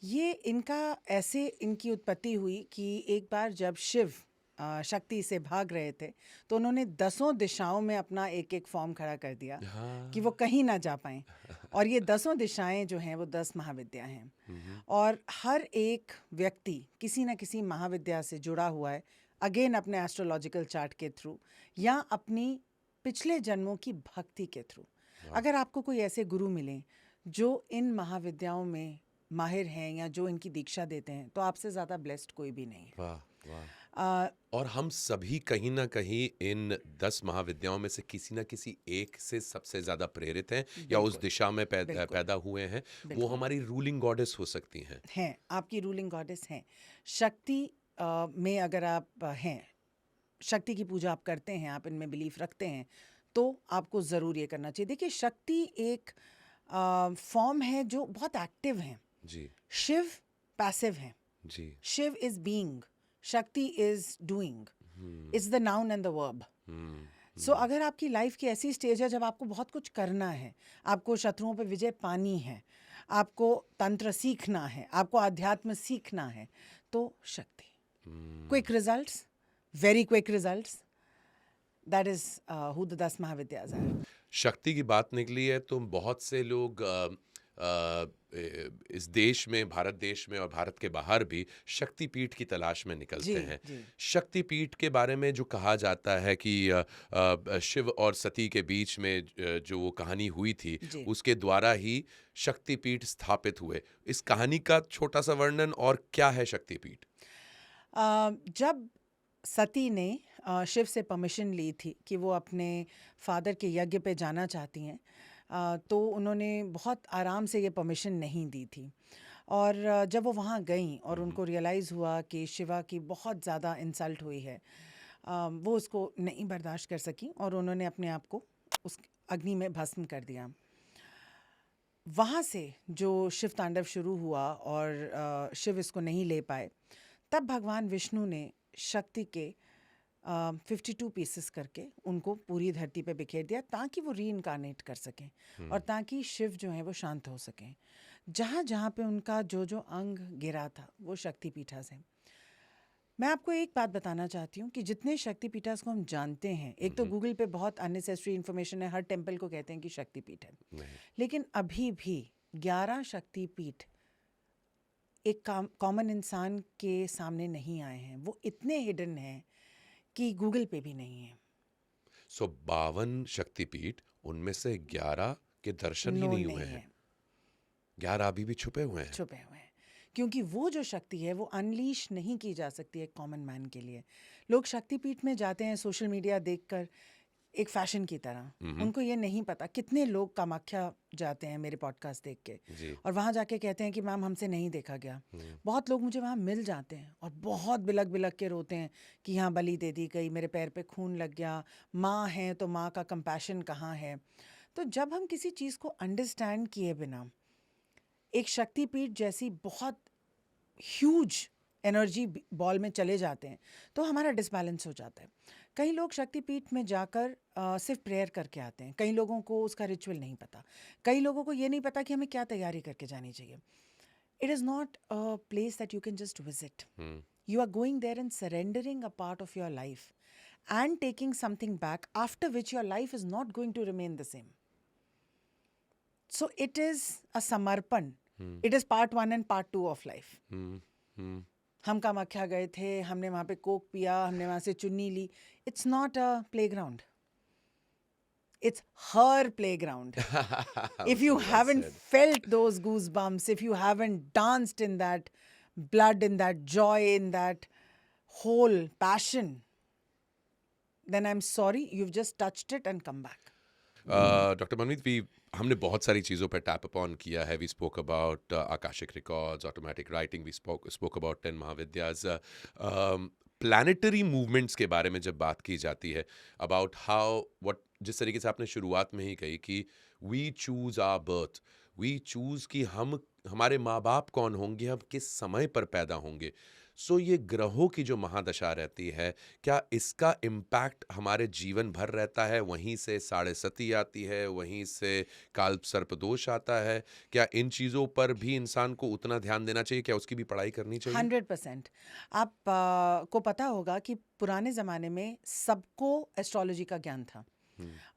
ये इनकी उत्पत्ति हुई कि एक बार जब शिव शक्ति से भाग रहे थे तो उन्होंने 10 दिशाओं में अपना एक एक फॉर्म खड़ा कर दिया कि वो कहीं ना जा पाएं. और ये 10 दिशाएं जो हैं वो 10 महाविद्या हैं. और हर एक व्यक्ति किसी ना किसी महाविद्या से जुड़ा हुआ है, अगेन अपने एस्ट्रोलॉजिकल चार्ट के थ्रू या अपनी पिछले जन्मों की भक्ति के थ्रू. अगर आपको कोई ऐसे गुरु मिले जो इन महाविद्याओं में माहिर हैं या जो इनकी दीक्षा देते हैं तो आपसे ज़्यादा ब्लेस्ड कोई भी नहीं. वाह वाह. और हम सभी कहीं ना कहीं इन 10 महाविद्याओं में से किसी ना किसी एक से सबसे ज्यादा प्रेरित हैं या उस दिशा में पैदा हुए हैं. वो हमारी रूलिंग गॉडेस हो सकती हैं. आपकी रूलिंग गॉडेस हैं. शक्ति में अगर आप हैं, शक्ति की पूजा आप करते हैं, आप इनमें बिलीफ रखते हैं, तो आपको ज़रूर ये करना चाहिए. देखिए, शक्ति एक फॉर्म है जो बहुत एक्टिव है. जी. शिव पैसिव है. जी. Shiv is being, Shakti is doing. It's the noun and the verb. So अगर आपकी लाइफ की ऐसी स्टेज है जब आपको बहुत कुछ करना है, आपको शत्रुओं पर विजय पानी है, आपको तंत्र सीखना है, आपको आध्यात्म सीखना है, तो शक्ति. Quick results, very quick results. That is who the 10 Mahavidyas are. शक्ति की बात निकली है तो बहुत से लोग इस देश में, भारत देश में और भारत के बाहर भी शक्तिपीठ की तलाश में निकलते हैं. शक्तिपीठ के बारे में जो कहा जाता है कि शिव और सती के बीच में जो वो कहानी हुई थी उसके द्वारा ही शक्तिपीठ स्थापित हुए. इस कहानी का छोटा सा वर्णन, और क्या है शक्तिपीठ? जब सती ने शिव से परमिशन ली थी कि वो अपने फादर के यज्ञ पे जाना चाहती हैं, तो उन्होंने बहुत आराम से ये परमिशन नहीं दी थी. और जब वो वहाँ गईं और उनको रियलाइज़ हुआ कि शिवा की बहुत ज़्यादा इंसल्ट हुई है, वो उसको नहीं बर्दाश्त कर सकी और उन्होंने अपने आप को उस अग्नि में भस्म कर दिया. वहाँ से जो शिव तांडव शुरू हुआ और शिव इसको नहीं ले पाए, तब भगवान विष्णु ने शक्ति के 52 पीसेस करके उनको पूरी धरती पे बिखेर दिया ताकि वो रीइनकारनेट कर सकें और ताकि शिव जो है वो शांत हो सकें. जहाँ जहाँ पे उनका जो अंग गिरा था वो शक्तिपीठा से. मैं आपको एक बात बताना चाहती हूँ कि जितने शक्तिपीठास को हम जानते हैं, एक तो गूगल पे बहुत अननेसेसरी इन्फॉर्मेशन है, हर टेम्पल को कहते हैं कि शक्तिपीठ है, नहीं, लेकिन अभी भी 11 शक्तिपीठ एक कॉमन इंसान के सामने नहीं आए हैं। वो इतने हिडन हैं कि गूगल पे भी नहीं है। सो 52 शक्तिपीठ, उनमें से 11 के दर्शन ही नोन नहीं हुए नहीं हैं, है, 11 अभी भी छुपे हुए हैं। छुपे हुए हैं, क्योंकि वो जो शक्ति है वो अनलीश नहीं की जा सकती एक कॉमन मैन के लिए। लोग शक्तिपीठ में जाते हैं सोशल मीडिया देखकर, एक फैशन की तरह। उनको ये नहीं पता कितने लोग कामाख्या जाते हैं मेरे पॉडकास्ट देख के, जी। और वहाँ जाके कहते हैं कि मैम हमसे नहीं देखा गया। बहुत लोग मुझे वहाँ मिल जाते हैं और बहुत बिलक बिलक के रोते हैं कि यहाँ बलि दे दी गई, मेरे पैर पे खून लग गया, माँ है तो माँ का कंपैशन कहाँ है। तो जब हम किसी चीज़ को अंडरस्टैंड किए बिना एक शक्तिपीठ जैसी बहुत ह्यूज एनर्जी बॉल में चले जाते हैं तो हमारा डिसबैलेंस हो जाता है। कई लोग शक्तिपीठ में जाकर सिर्फ प्रेयर करके आते हैं, कई लोगों को उसका रिचुअल नहीं पता, कई लोगों को ये नहीं पता कि हमें क्या तैयारी करके जानी चाहिए। It is not a place that you can just visit. You are going there and surrendering a part of your life and taking something back, after which your life is not going to remain the same. So it is a samarpan. It is part 1 and part 2 of life. हम कामाख्या गए थे, हमने वहाँ पे कोक पिया, हमने वहाँ से चुन्नी ली. It's not a playground. It's her playground. If you haven't felt those goosebumps, if you haven't danced in that blood, in that joy, in that whole passion, then I'm sorry, you've just touched it and come back. Doctor Manmeet, हमने बहुत सारी चीज़ों पर टैप अपॉन किया है. We spoke about Akashic records, automatic writing, we spoke about 10 महाविद्यास. प्लानिटरी मूवमेंट्स के बारे में जब बात की जाती है, अबाउट हाउ व्हाट, जिस तरीके से आपने शुरुआत में ही कही कि we choose our birth, we choose कि हम, हमारे माँ बाप कौन होंगे, हम किस समय पर पैदा होंगे. सो ये ग्रहों की जो महादशा रहती है, क्या इसका इम्पैक्ट हमारे जीवन भर रहता है? वहीं से साढ़े सती आती है, वहीं से काल सर्पदोष आता है. क्या इन चीज़ों पर भी इंसान को उतना ध्यान देना चाहिए? क्या उसकी भी पढ़ाई करनी चाहिए? 100%. आप को पता होगा कि पुराने ज़माने में सबको एस्ट्रोलॉजी का ज्ञान था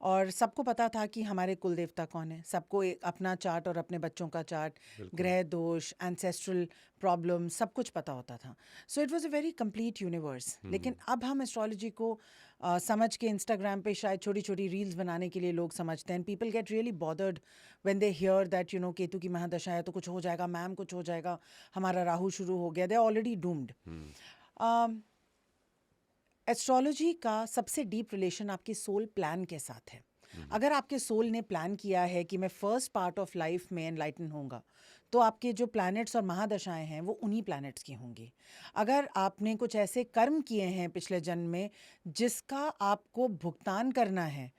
और सबको पता था कि हमारे कुल देवता कौन है. सबको एक अपना चार्ट और अपने बच्चों का चार्ट, ग्रह दोष, एंसेस्ट्रल प्रॉब्लम, सब कुछ पता होता था. So it was a very complete universe. लेकिन अब हम एस्ट्रोलॉजी को समझ के इंस्टाग्राम पे शायद छोटी छोटी रील्स बनाने के लिए लोग समझते हैं. People get really bothered when they hear that Ketu की महादशा है तो कुछ हो जाएगा, मैम कुछ हो जाएगा, हमारा राहु शुरू हो गया. They are already doomed. Astrology का सबसे डीप रिलेशन आपकी सोल प्लान के साथ है. अगर आपके सोल ने प्लान किया है कि मैं फर्स्ट पार्ट ऑफ लाइफ में एनलाइटन होऊंगा, तो आपके जो प्लैनेट्स और महादशाएं हैं वो उन्हीं प्लैनेट्स की होंगी. अगर आपने कुछ ऐसे कर्म किए हैं पिछले जन्म में जिसका आपको भुगतान करना है,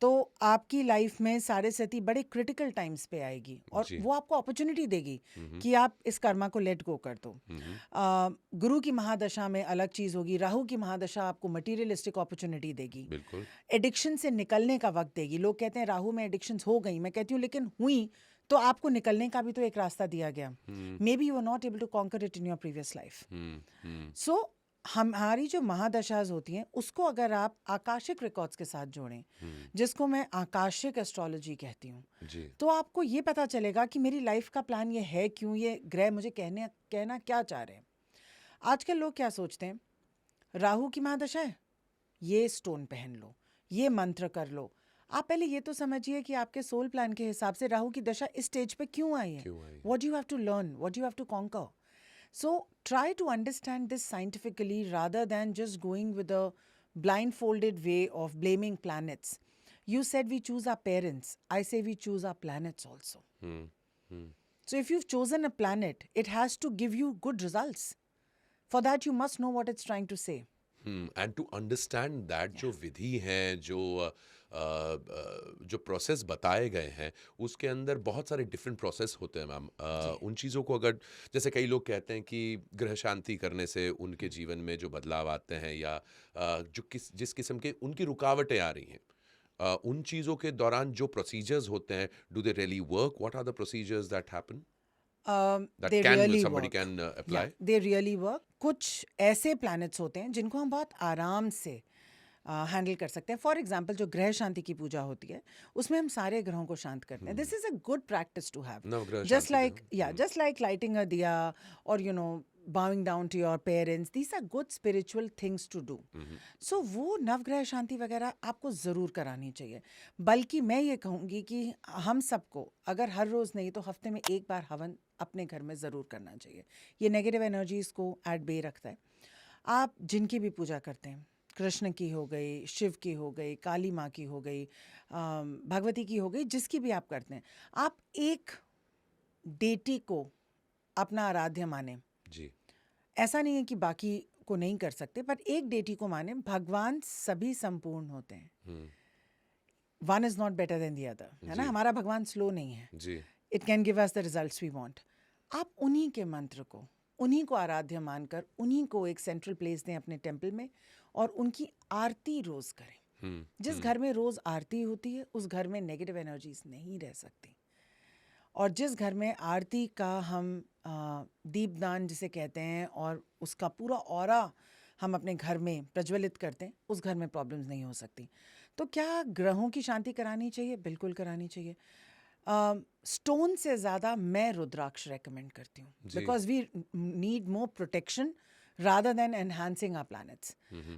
तो आपकी लाइफ में साढ़े सती बड़े क्रिटिकल टाइम्स पे आएगी और जी. वो आपको अपॉर्चुनिटी देगी कि आप इस कर्मा को लेट गो कर दो. गुरु की महादशा में अलग चीज़ होगी. राहु की महादशा आपको मटीरियलिस्टिक अपॉर्चुनिटी देगी, बिल्कुल. एडिक्शन से निकलने का वक्त देगी. लोग कहते हैं राहु में एडिक्शंस हो गई. मैं कहती हूँ लेकिन हुई तो आपको निकलने का भी तो एक रास्ता दिया गया. Maybe you are not able to conquer it in your previous life. So हमारी जो महादशाज होती हैं उसको अगर आप आकाशिक रिकॉर्ड्स के साथ जोड़ें, जिसको मैं आकाशिक एस्ट्रोलॉजी कहती हूँ, तो आपको ये पता चलेगा कि मेरी लाइफ का प्लान ये है क्यों, ये ग्रह मुझे कहना क्या चाह रहे हैं. आजकल लोग क्या सोचते हैं, राहु की महादशा है, ये स्टोन पहन लो, ये मंत्र कर लो. आप पहले ये तो समझिए कि आपके सोल प्लान के हिसाब से राहु की दशा इस स्टेज पे क्यों आई है. What you have to learn, what you have to conquer. So try to understand this scientifically rather than just going with a blindfolded way of blaming planets. You said we choose our parents. I say we choose our planets also. So if you've chosen a planet, it has to give you good results. For that, you must know what it's trying to say. And to understand that जो विधि हैं, जो प्रोसेस बताए गए हैं, उसके अंदर बहुत सारे डिफरेंट प्रोसेस होते हैं मैम. उन चीज़ों को अगर, जैसे कई लोग कहते हैं कि ग्रह शांति करने से उनके जीवन में जो बदलाव आते हैं या जिस किस्म के उनकी रुकावटें आ रही हैं, उन चीज़ों के दौरान जो प्रोसीजर्स होते हैं, do they really work? What are the procedures that happen? that they can really somebody work. can apply? Yeah, they really work. कुछ ऐसे planets होते हैं जिनको हम बहुत आराम से हैंडल कर सकते हैं. फॉर एग्जाम्पल जो ग्रह शांति की पूजा होती है उसमें हम सारे ग्रहों को शांत करते हैं. This is a good practice to have. Navagraha just shanti like दिन. Just like lighting a diya और bowing down to your parents. These are good spiritual things to do. So वो नवग्रह शांति वगैरह आपको ज़रूर करानी चाहिए. बल्कि मैं ये कहूँगी कि हम सबको अगर हर रोज़ नहीं तो हफ्ते में एक बार हवन अपने घर में ज़रूर करना चाहिए. ये नेगेटिव एनर्जीज़ को एट बे रखता है. आप जिनकी भी पूजा करते हैं, कृष्ण की हो गई, शिव की हो गई, काली माँ की हो गई, भगवती की हो गई, जिसकी भी आप करते हैं, आप एक डेटी को अपना आराध्य माने. जी. ऐसा नहीं है कि बाकी को नहीं कर सकते, पर एक डेटी को माने. भगवान सभी संपूर्ण होते हैं. One is not better than the other, है ना. हमारा भगवान स्लो नहीं है. जी. It can give us the results we want. आप उन्हीं के मंत्र को, उन्हीं को आराध्य मानकर उन्हीं को एक सेंट्रल प्लेस दें अपने टेम्पल में और उनकी आरती रोज करें. जिस घर में रोज आरती होती है उस घर में नेगेटिव एनर्जीज नहीं रह सकती. और जिस घर में आरती का हम दीपदान जिसे कहते हैं और उसका पूरा ऑरा हम अपने घर में प्रज्वलित करते हैं, उस घर में प्रॉब्लम्स नहीं हो सकती. तो क्या ग्रहों की शांति करानी चाहिए? बिल्कुल करानी चाहिए. स्टोन से ज़्यादा मैं रुद्राक्ष रेकमेंड करती हूँ, because we need more protection rather than enhancing our planets.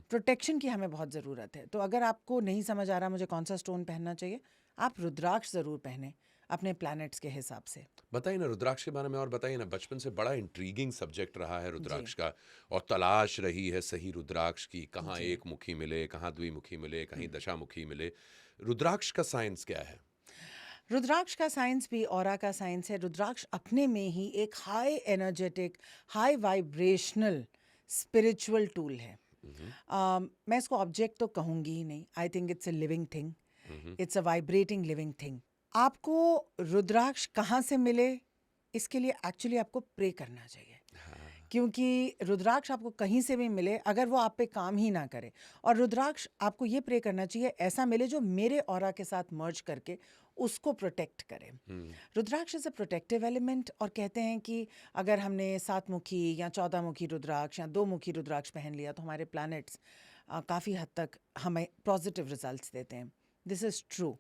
Protection की हमें बहुत ज़रूरत है. तो अगर आपको नहीं समझ आ रहा मुझे कौन सा स्टोन पहनना चाहिए, आप रुद्राक्ष ज़रूर पहने अपने प्लैनेट्स के हिसाब से. बताइए ना रुद्राक्ष के बारे में और बताइए ना. बचपन से बड़ा इंट्रीगिंग सब्जेक्ट रहा है रुद्राक्ष का और तलाश रही है सही रुद्राक्ष की. कहाँ एक मुखी मिले, कहाँ द्विमुखी मिले, कहीं दशामुखी मिले. रुद्राक्ष का साइंस क्या है? रुद्राक्ष का साइंस भी ऑरा का साइंस है. रुद्राक्ष अपने में ही एक high energetic, high vibrational spiritual tool है. मैं इसको ऑब्जेक्ट तो कहूँगी ही नहीं. I think it's a living thing. It's a vibrating living thing. आपको रुद्राक्ष कहाँ से मिले, इसके लिए एक्चुअली आपको प्रे करना चाहिए. क्योंकि रुद्राक्ष आपको कहीं से भी मिले, अगर वो आप पे काम ही ना करे, और रुद्राक्ष आपको ये प्रे करना चाहिए ऐसा मिले जो मेरे ऑरा के साथ मर्ज करके उसको प्रोटेक्ट करे. रुद्राक्ष इज अ प्रोटेक्टिव एलिमेंट. और कहते हैं कि अगर हमने 7 मुखी या 14 मुखी रुद्राक्ष या 2 मुखी रुद्राक्ष पहन लिया तो हमारे प्लैनेट्स काफ़ी हद तक हमें पॉजिटिव रिजल्ट्स देते हैं. This is true.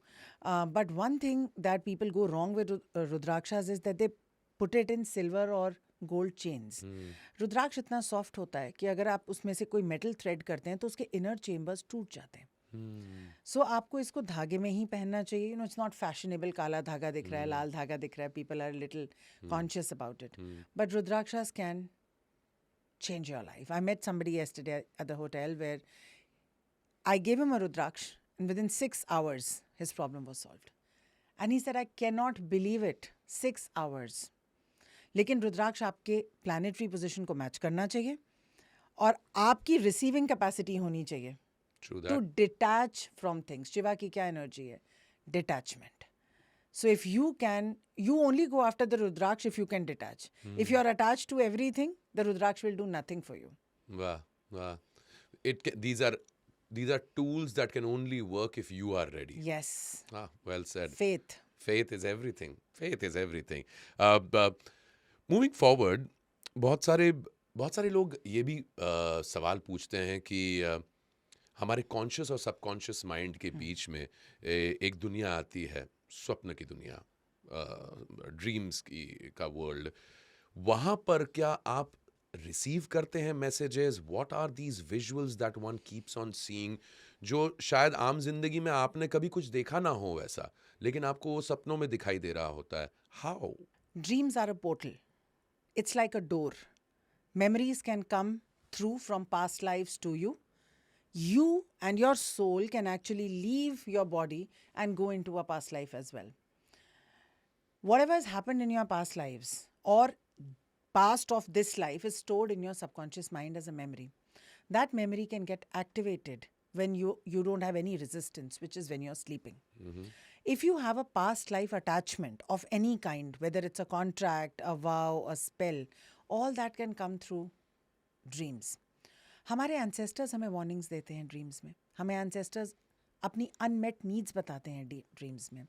But one thing that people go wrong with Rudrakshas is that they put it in silver or gold chains. रुद्राक्ष इतना सॉफ्ट होता है कि अगर आप उसमें से कोई मेटल थ्रेड करते हैं तो उसके इनर चेम्बर्स टूट जाते हैं. सो आपको इसको धागे में ही पहनना चाहिए. It's not fashionable. काला धागा दिख रहा है, लाल धागा दिख रहा है, people are little conscious about it. But rudrakshas can change your life. I met somebody yesterday at the hotel where I gave him a Rudraksh. And within 6 hours, his problem was solved. And he said, I cannot believe it. 6 hours. लेकिन रुद्राक्ष आपके प्लैनेटरी पोजीशन को मैच करना चाहिए और आपकी रिसीविंग कैपेसिटी होनी चाहिए to detach from things. Shiva की क्या एनर्जी है? Detachment. So if you can, you only go after the Rudraksh if you can detach. If you are attached to everything, the Rudraksh will do nothing for you. Wow, wow. These are tools that can only work if you are ready. Yes. Ah, well said. Faith. Faith is everything. Faith is everything. Moving forward, बहुत सारे लोग ये भी सवाल पूछते हैं कि हमारे कॉन्शियस और सबकॉन्शियस माइंड के बीच में एक दुनिया आती है, स्वप्न की दुनिया, ड्रीम्स का वर्ल्ड. वहाँ पर क्या आप रिसीव करते हैं messages? What are these visuals that one keeps on seeing, जो शायद आम जिंदगी में आपने कभी कुछ देखा ना हो वैसा, लेकिन आपको वो सपनों में दिखाई दे रहा होता है? How? Dreams are a portal. It's like a door. Memories can come through from past lives to you. You and your soul can actually leave your body and go into a past life as well. Whatever has happened in your past lives or past of this life is stored in your subconscious mind as a memory. That memory can get activated when you don't have any resistance, which is when you're sleeping. If you have a past life attachment of any kind, whether it's a contract, a vow, a spell, all that can come through dreams. हमारे ancestors हमें warnings देते हैं dreams में. हमें ancestors अपनी unmet needs बताते हैं dreams में.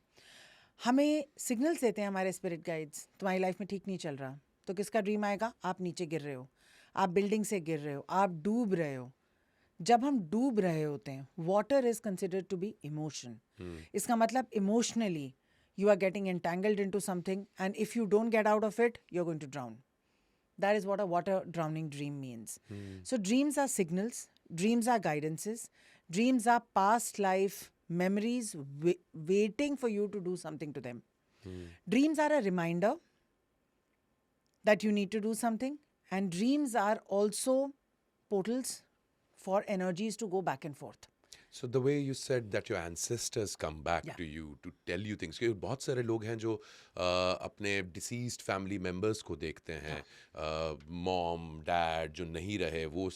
हमें सिग्नल्स देते हैं हमारे स्पिरिट गाइड्स, तुम्हारी लाइफ में ठीक नहीं चल रहा, तो किसका ड्रीम आएगा? आप नीचे गिर रहे हो, आप बिल्डिंग से गिर रहे हो, आप डूब रहे हो। जब हम डूब रहे होते हैं, water is considered to be emotion. इसका मतलब emotionally you are getting entangled into something, and if you don't get out of it, you're going to drown. That is what a water drowning dream means. So dreams are signals, dreams are guidances, dreams are past life memories waiting for you to do something to them. Dreams are a reminder that you need to do something, and dreams are also portals for energies to go back and forth. So the way you said that your ancestors come back Yeah. to you to tell you things, क्योंकि बहुत सारे लोग हैं जो अपने डिसीज्ड फैमिली मेम्बर्स को देखते हैं, मॉम डैड जो नहीं रहे वो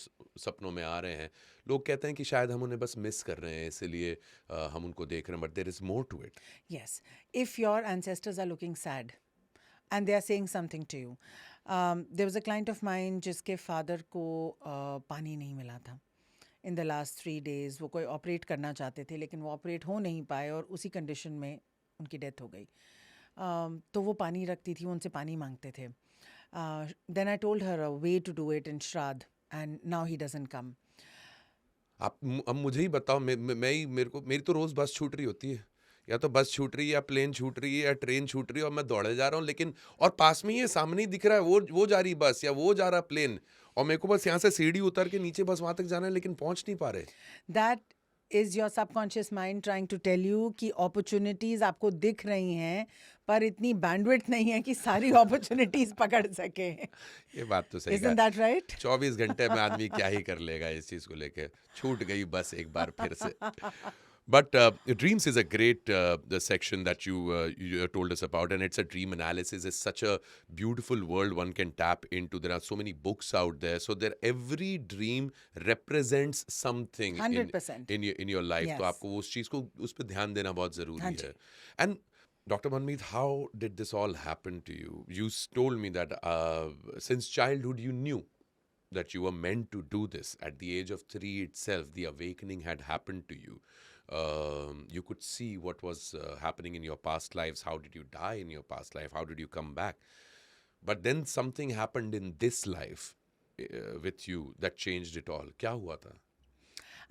सपनों में आ रहे हैं, लोग कहते हैं कि शायद हम उन्हें बस मिस कर रहे हैं इसलिए हम उनको देख रहे हैं, but there is more to it. Yes, if your ancestors are looking sad and they are saying something to you. There was a client of mine जिसके फादर को पानी नहीं मिला था इन द लास्ट 3 days. वो कोई ऑपरेट करना चाहते थे लेकिन वो ऑपरेट हो नहीं पाए और उसी कंडीशन में उनकी डेथ हो गई. तो वो पानी रखती थी, वो उनसे पानी मांगते थे. Then I told her a way to do it in shraddha, and now he doesn't come. आप अब मुझे ही बताओ, मेरी तो रोज़ बस छूट रही होती है, या तो बस छूट रही है या प्लेन छूट रही है या ट्रेन छूट रही है और मैं दौड़े जा रहा हूँ, लेकिन और पास में ही है, सामने ही दिख रहा है, वो जा रही बस या वो जा रहा प्लेन, और मेरे को बस यहाँ से सीढ़ी उतर के नीचे बस वहाँ तक जाना है लेकिन पहुँच नहीं पा रहे. That is your subconscious mind trying to tell you कि अपॉर्चुनिटीज आपको दिख रही हैं पर इतनी बैंडविड्थ नहीं है कि सारी अपॉर्चुनिटीज पकड़ सके. ये बात तो सही Isn't that right? 24 घंटे में आदमी क्या ही कर लेगा इस चीज़ को लेके, छूट गई बस एक बार फिर से. But dreams is a great the section that you told us about, and it's a dream analysis. It's such a beautiful world one can tap into. There are so many books out there, so there every dream represents something 100%. in your life. Yes. तो आपको उस चीज़ को उस पर ध्यान देना बहुत हाँ ज़रूरी जी. है. And Dr. Manmeet, how did this all happen to you? You told me that since childhood you knew that you were meant to do this. At the age of 3 itself, the awakening had happened to you. You could see what was happening in your past lives. How did you die in your past life? How did you come back? But then something happened in this life with you that changed it all. क्या हुआ था?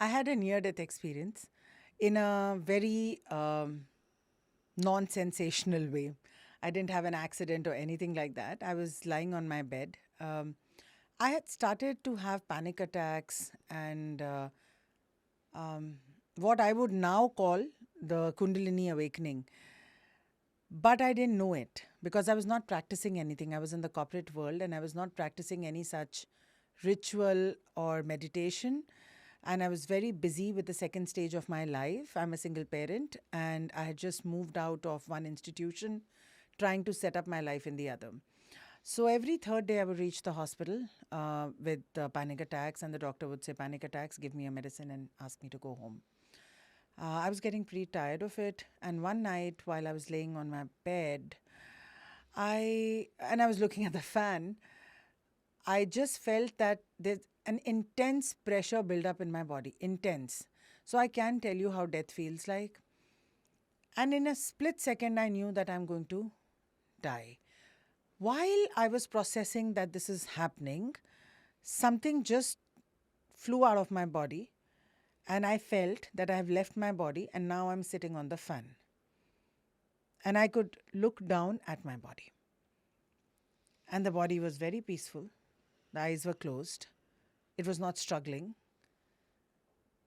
I had a near-death experience in a very non-sensational way. I didn't have an accident or anything like that. I was lying on my bed. I had started to have panic attacks and what I would now call the Kundalini awakening. But I didn't know it because I was not practicing anything. I was in the corporate world and I was not practicing any such ritual or meditation. And I was very busy with the second stage of my life. I'm a single parent and I had just moved out of one institution trying to set up my life in the other. So every third day I would reach the hospital with panic attacks, and the doctor would say, panic attacks, give me a medicine and ask me to go home. I was getting pretty tired of it, and one night while I was laying on my bed, I was looking at the fan, I just felt that there's an intense pressure build up in my body, intense. So I can tell you how death feels like. And in a split second, I knew that I'm going to die. While I was processing that this is happening, something just flew out of my body, and I felt that I have left my body and now I'm sitting on the fan. And I could look down at my body. And the body was very peaceful. The eyes were closed. It was not struggling.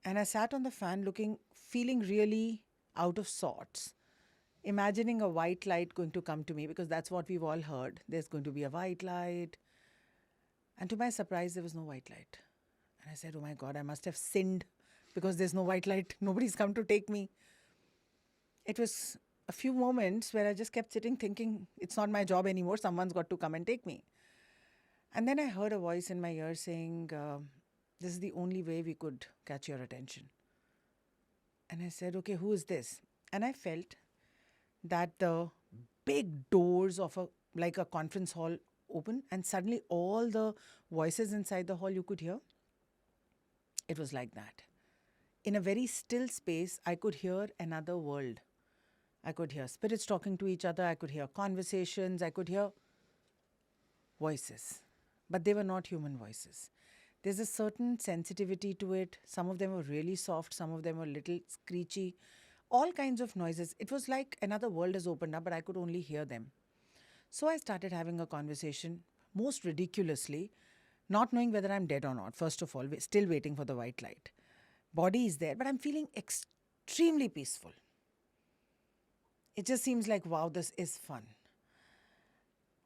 And I sat on the fan feeling really out of sorts, imagining a white light going to come to me, because that's what we've all heard. There's going to be a white light. And to my surprise, there was no white light. And I said, oh my God, I must have sinned because there's no white light. Nobody's come to take me. It was a few moments where I just kept sitting thinking, it's not my job anymore. Someone's got to come and take me. And then I heard a voice in my ear saying, this is the only way we could catch your attention. And I said, okay, who is this? And I felt that the big doors of a conference hall open, and suddenly all the voices inside the hall you could hear. It was like that. In a very still space, I could hear another world. I could hear spirits talking to each other. I could hear conversations. I could hear voices. But they were not human voices. There's a certain sensitivity to it. Some of them were really soft. Some of them were little screechy. All kinds of noises. It was like another world has opened up, but I could only hear them. So I started having a conversation, most ridiculously, not knowing whether I'm dead or not. First of all, still waiting for the white light. Body is there, but I'm feeling extremely peaceful. It just seems like, wow, this is fun.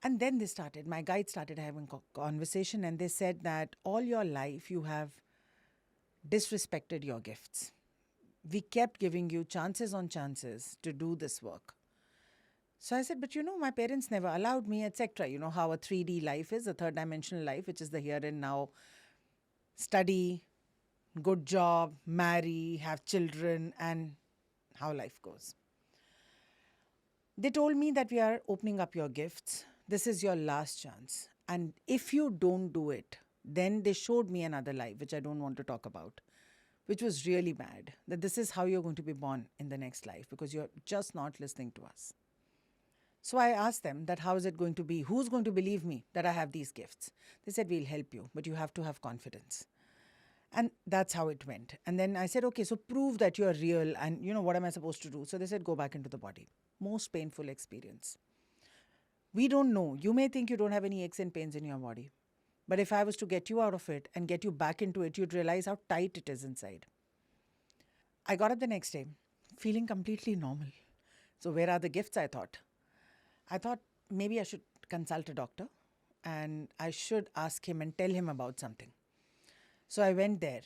And then my guide started having conversation, and they said that all your life you have disrespected your gifts. We kept giving you chances on chances to do this work. So I said, but my parents never allowed me, etc. You know how a 3D life is, a third dimensional life, which is the here and now. Study, good job, marry, have children, and how life goes. They told me that we are opening up your gifts. This is your last chance. And if you don't do it, then they showed me another life, which I don't want to talk about, which was really bad. That this is how you're going to be born in the next life because you're just not listening to us. So I asked them that how is it going to be? Who's going to believe me that I have these gifts? They said, we'll help you, but you have to have confidence. And that's how it went. And then I said, okay, so prove that you're real and what am I supposed to do? So they said, go back into the body. Most painful experience. We don't know. You may think you don't have any aches and pains in your body. But if I was to get you out of it and get you back into it, you'd realize how tight it is inside. I got up the next day feeling completely normal. So where are the gifts, I thought? I thought maybe I should consult a doctor and I should ask him and tell him about something. So I went there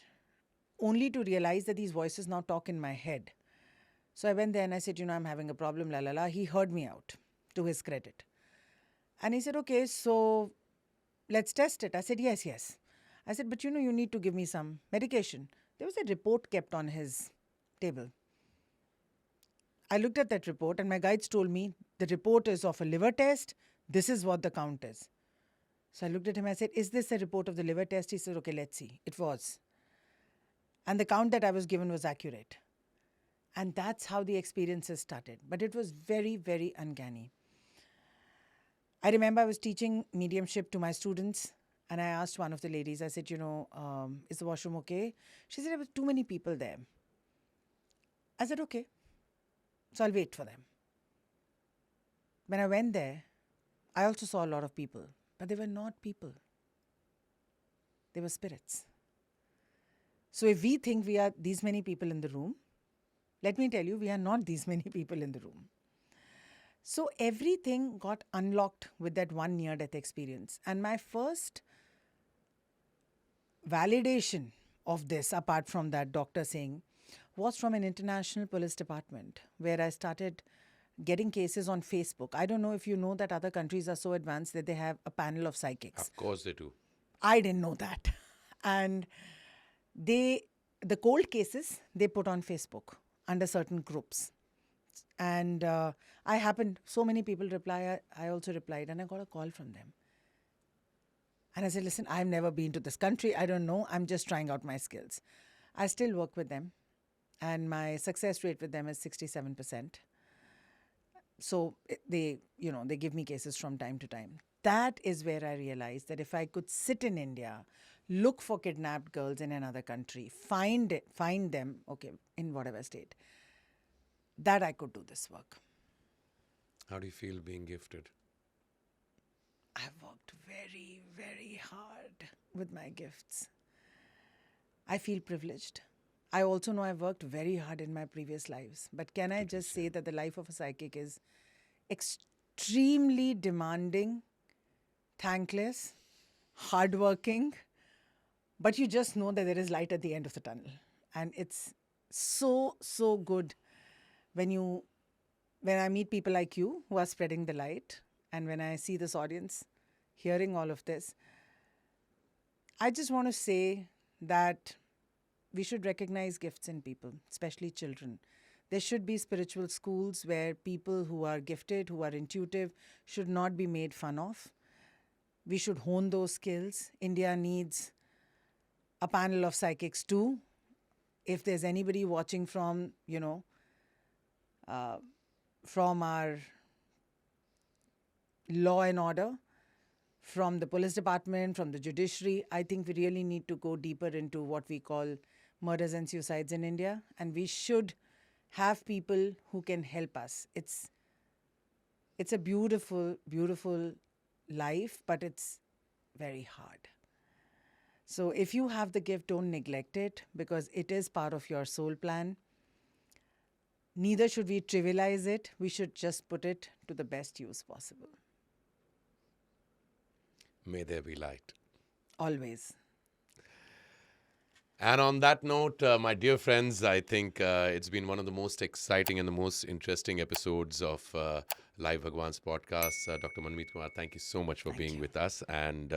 only to realize that these voices now talk in my head. So I went there and I said, I'm having a problem, la la la. He heard me out, to his credit. And he said, okay, so let's test it. I said, yes. I said, but you need to give me some medication. There was a report kept on his table. I looked at that report and my guides told me the report is of a liver test. This is what the count is. So I looked at him. I said, is this a report of the liver test? He said, okay, let's see. It was. And the count that I was given was accurate. And that's how the experiences started. But it was very, very uncanny. I remember I was teaching mediumship to my students. And I asked one of the ladies, I said, is the washroom okay? She said, there were too many people there. I said, okay. So I'll wait for them. When I went there, I also saw a lot of people. But they were not people. They were spirits. So if we think we are these many people in the room, let me tell you, we are not these many people in the room. So everything got unlocked with that one near-death experience. And my first validation of this, apart from that doctor saying, was from an international police department where I started getting cases on Facebook. I don't know if you know that other countries are so advanced that they have a panel of psychics. Of course they do. I didn't know that. And the cold cases, they put on Facebook under certain groups. And so many people reply, I also replied, and I got a call from them. And I said, listen, I've never been to this country. I don't know. I'm just trying out my skills. I still work with them. And my success rate with them is 67%. So they give me cases from time to time. That is where I realized that if I could sit in India, look for kidnapped girls in another country, find them, okay, in whatever state, that I could do this work. How do you feel being gifted? I've worked very, very hard with my gifts. I feel privileged. I also know I've worked very hard in my previous lives. But can I just say that the life of a psychic is extremely demanding, thankless, hardworking, but you just know that there is light at the end of the tunnel. And it's so, so good when I meet people like you who are spreading the light, and when I see this audience hearing all of this. I just want to say that we should recognize gifts in people, especially children. There should be spiritual schools where people who are gifted, who are intuitive, should not be made fun of. We should hone those skills. India needs a panel of psychics too. If there's anybody watching from, from our law and order, from the police department, from the judiciary. I think we really need to go deeper into what we call murders and suicides in India, and we should have people who can help us. It's a beautiful, beautiful life, but it's very hard. So if you have the gift, don't neglect it, because it is part of your soul plan. Neither should we trivialize it. We should just put it to the best use possible. May there be light. Always. And on that note, my dear friends, I think it's been one of the most exciting and the most interesting episodes of Live Bhagwan's podcast. Dr. Manmeet Kumar, thank you so much for being with us. And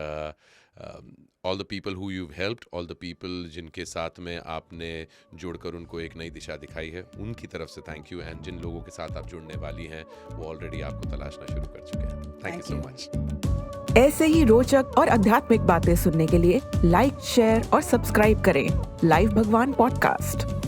all the people who you've helped, all the people जिनके साथ में आपने जुड़कर उनको एक नई दिशा दिखाई है, उनकी तरफ से थैंक यू. एंड जिन लोगों के साथ आप जुड़ने वाली हैं, वो ऑलरेडी आपको तलाशना शुरू कर चुके हैं. Thank you so much. ऐसे ही रोचक और आध्यात्मिक बातें सुनने के लिए लाइक, शेयर और सब्सक्राइब करें लाइव भगवान पॉडकास्ट.